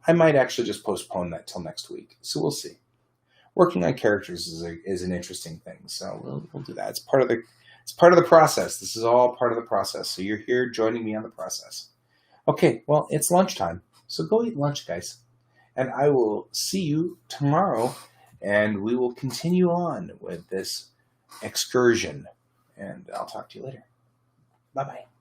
I might actually just postpone that till next week. So we'll see. Working on characters is an interesting thing. So we'll do that. It's part of the process. This is all part of the process. So you're here joining me on the process. Okay, well, it's lunchtime. So go eat lunch, guys. And I will see you tomorrow, and we will continue on with this excursion. And I'll talk to you later. Bye-bye.